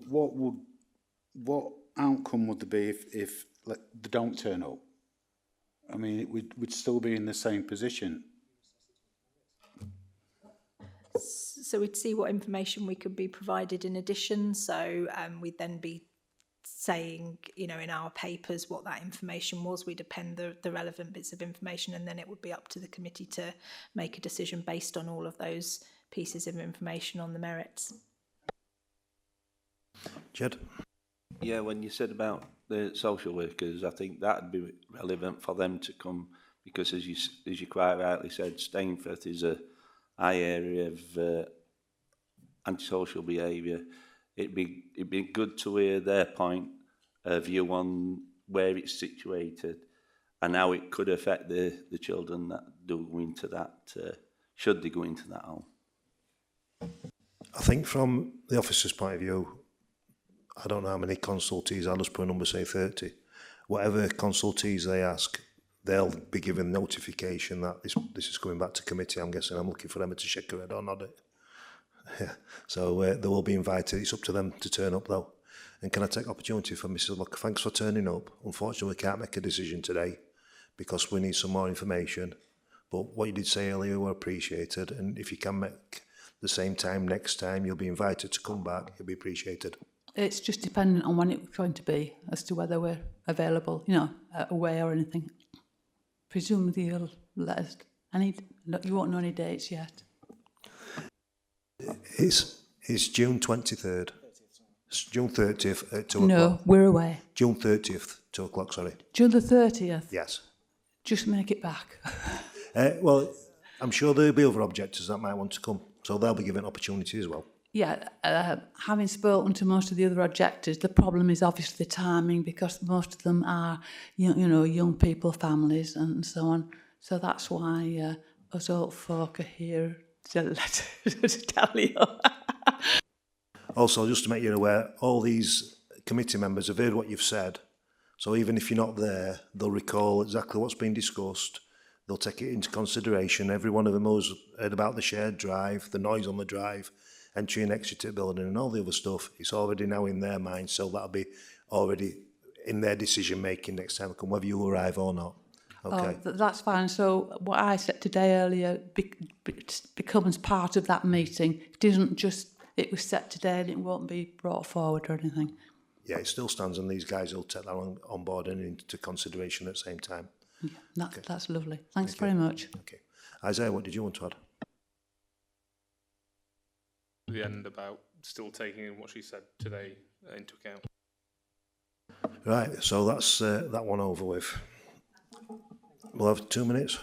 outcome would there be if like, they don't turn up? I mean, we'd still be in the same position. So we'd see what information we could be provided in addition. So we'd then be saying, you know, in our papers what that information was. We'd append the relevant bits of information, and then it would be up to the committee to make a decision based on all of those pieces of information on the merits. Jed? Yeah, when you said about the social workers, I think that'd be relevant for them to come, because as you quite rightly said, Stainforth is a high area of antisocial behaviour. It'd be good to hear their point of view on where it's situated and how it could affect the children that do go into that, should they go into that home. I think from the officer's point of view, I don't know how many consultees, I'll just put a number, say 30. Whatever consultees they ask, they'll be given notification that this is coming back to committee. I'm guessing I'm looking for them to shake their head or nod it. Yeah. So they will be invited. It's up to them to turn up though. And can I take opportunity for Mrs. Locker? Thanks for turning up. Unfortunately, we can't make a decision today because we need some more information. But what you did say earlier were appreciated. And if you can make the same time next time, you'll be invited to come back. It'll be appreciated. It's just dependent on when it's going to be as to whether we're available, you know, away or anything. Presumably you'll let us. You won't know any dates yet. It's June 23rd. It's June 30th at 2 o'clock. No, we're away. June 30th, 2 o'clock, sorry. June the 30th? Yes. Just make it back. Well, I'm sure there'll be other objectors that might want to come, so they'll be given opportunity as well. Yeah, having spoken to most of the other objectors, the problem is obviously the timing, because most of them are, young people, families and so on. So that's why us old folk are here to tell you. Also, just to make you aware, all these committee members have heard what you've said. So even if you're not there, they'll recall exactly what's been discussed. They'll take it into consideration. Every one of them has heard about the shared drive, the noise on the drive, entry and exit to the building and all the other stuff. It's already now in their minds, so that'll be already in their decision making next time, whether you arrive or not. Okay. Oh, that's fine. So what I said today earlier becomes part of that meeting. It isn't just, it was set today and it won't be brought forward or anything. Yeah, it still stands, and these guys will take that on board and into consideration at the same time. Yeah, that's lovely. Thanks very much. Okay. Isaiah, what did you want to add? The end about still taking what she said today into account. Right, so that's that one over with. We'll have 2 minutes.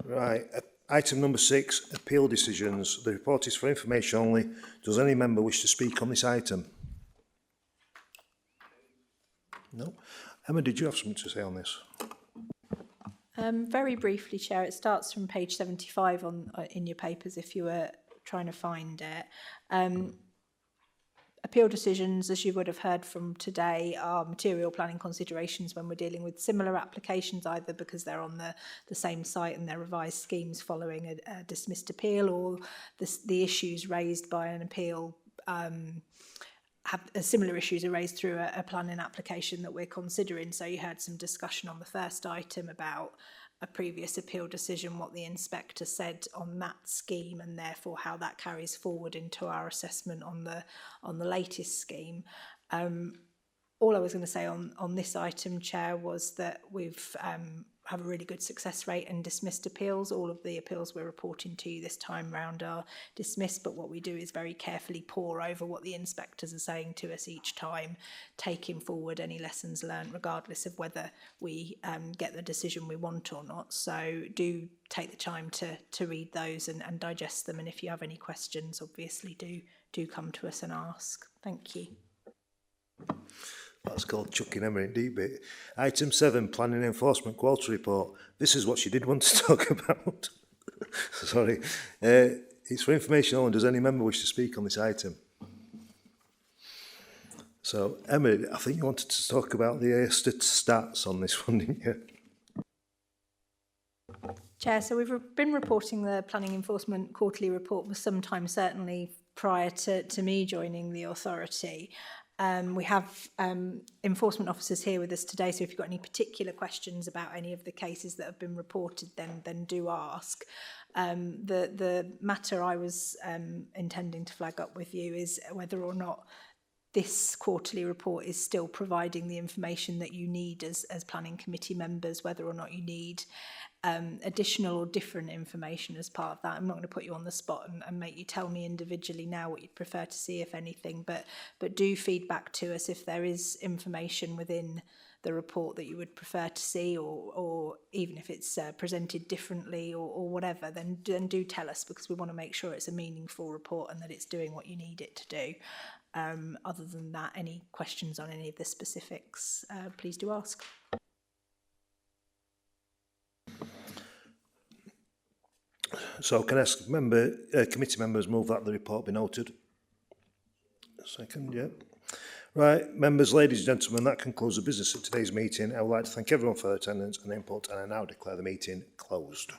Right, item number 6, appeal decisions. The report is for information only. Does any member wish to speak on this item? No. Emma, did you have something to say on this? Very briefly, Chair, it starts from page 75 in your papers if you were trying to find it. Appeal decisions, as you would have heard from today, are material planning considerations when we're dealing with similar applications, either because they're on the same site and they're revised schemes following a dismissed appeal, or the issues raised by an appeal have similar issues are raised through a planning application that we're considering. So you had some discussion on the first item about a previous appeal decision, what the inspector said on that scheme, and therefore how that carries forward into our assessment on the latest scheme. All I was going to say on this item, Chair, was that we've have a really good success rate in dismissed appeals. All of the appeals we're reporting to you this time round are dismissed, but what we do is very carefully pore over what the inspectors are saying to us each time, taking forward any lessons learned, regardless of whether we get the decision we want or not. So do take the time to read those and digest them, and if you have any questions, obviously do come to us and ask. Thank you. That's called chucking Emma in deep bit. Item 7, Planning Enforcement Quality Report. This is what she did want to talk about. Sorry. It's for information only. Does any member wish to speak on this item? So, Emma, I think you wanted to talk about the stats on this one, didn't you? Chair, so we've been reporting the Planning Enforcement Quarterly Report for some time, certainly prior to me joining the authority. We have enforcement officers here with us today, so if you've got any particular questions about any of the cases that have been reported, then do ask. The matter I was intending to flag up with you is whether or not this quarterly report is still providing the information that you need as planning committee members, whether or not you need additional or different information as part of that. I'm not going to put you on the spot and make you tell me individually now what you'd prefer to see, if anything, but do feedback to us if there is information within the report that you would prefer to see, or even if it's presented differently or whatever, then do tell us, because we want to make sure it's a meaningful report and that it's doing what you need it to do. Other than that, any questions on any of the specifics, please do ask. So can I ask committee members move that the report be noted? Second, yeah. Right, members, ladies and gentlemen, that concludes the business of today's meeting. I would like to thank everyone for their attendance and input, and I now declare the meeting closed.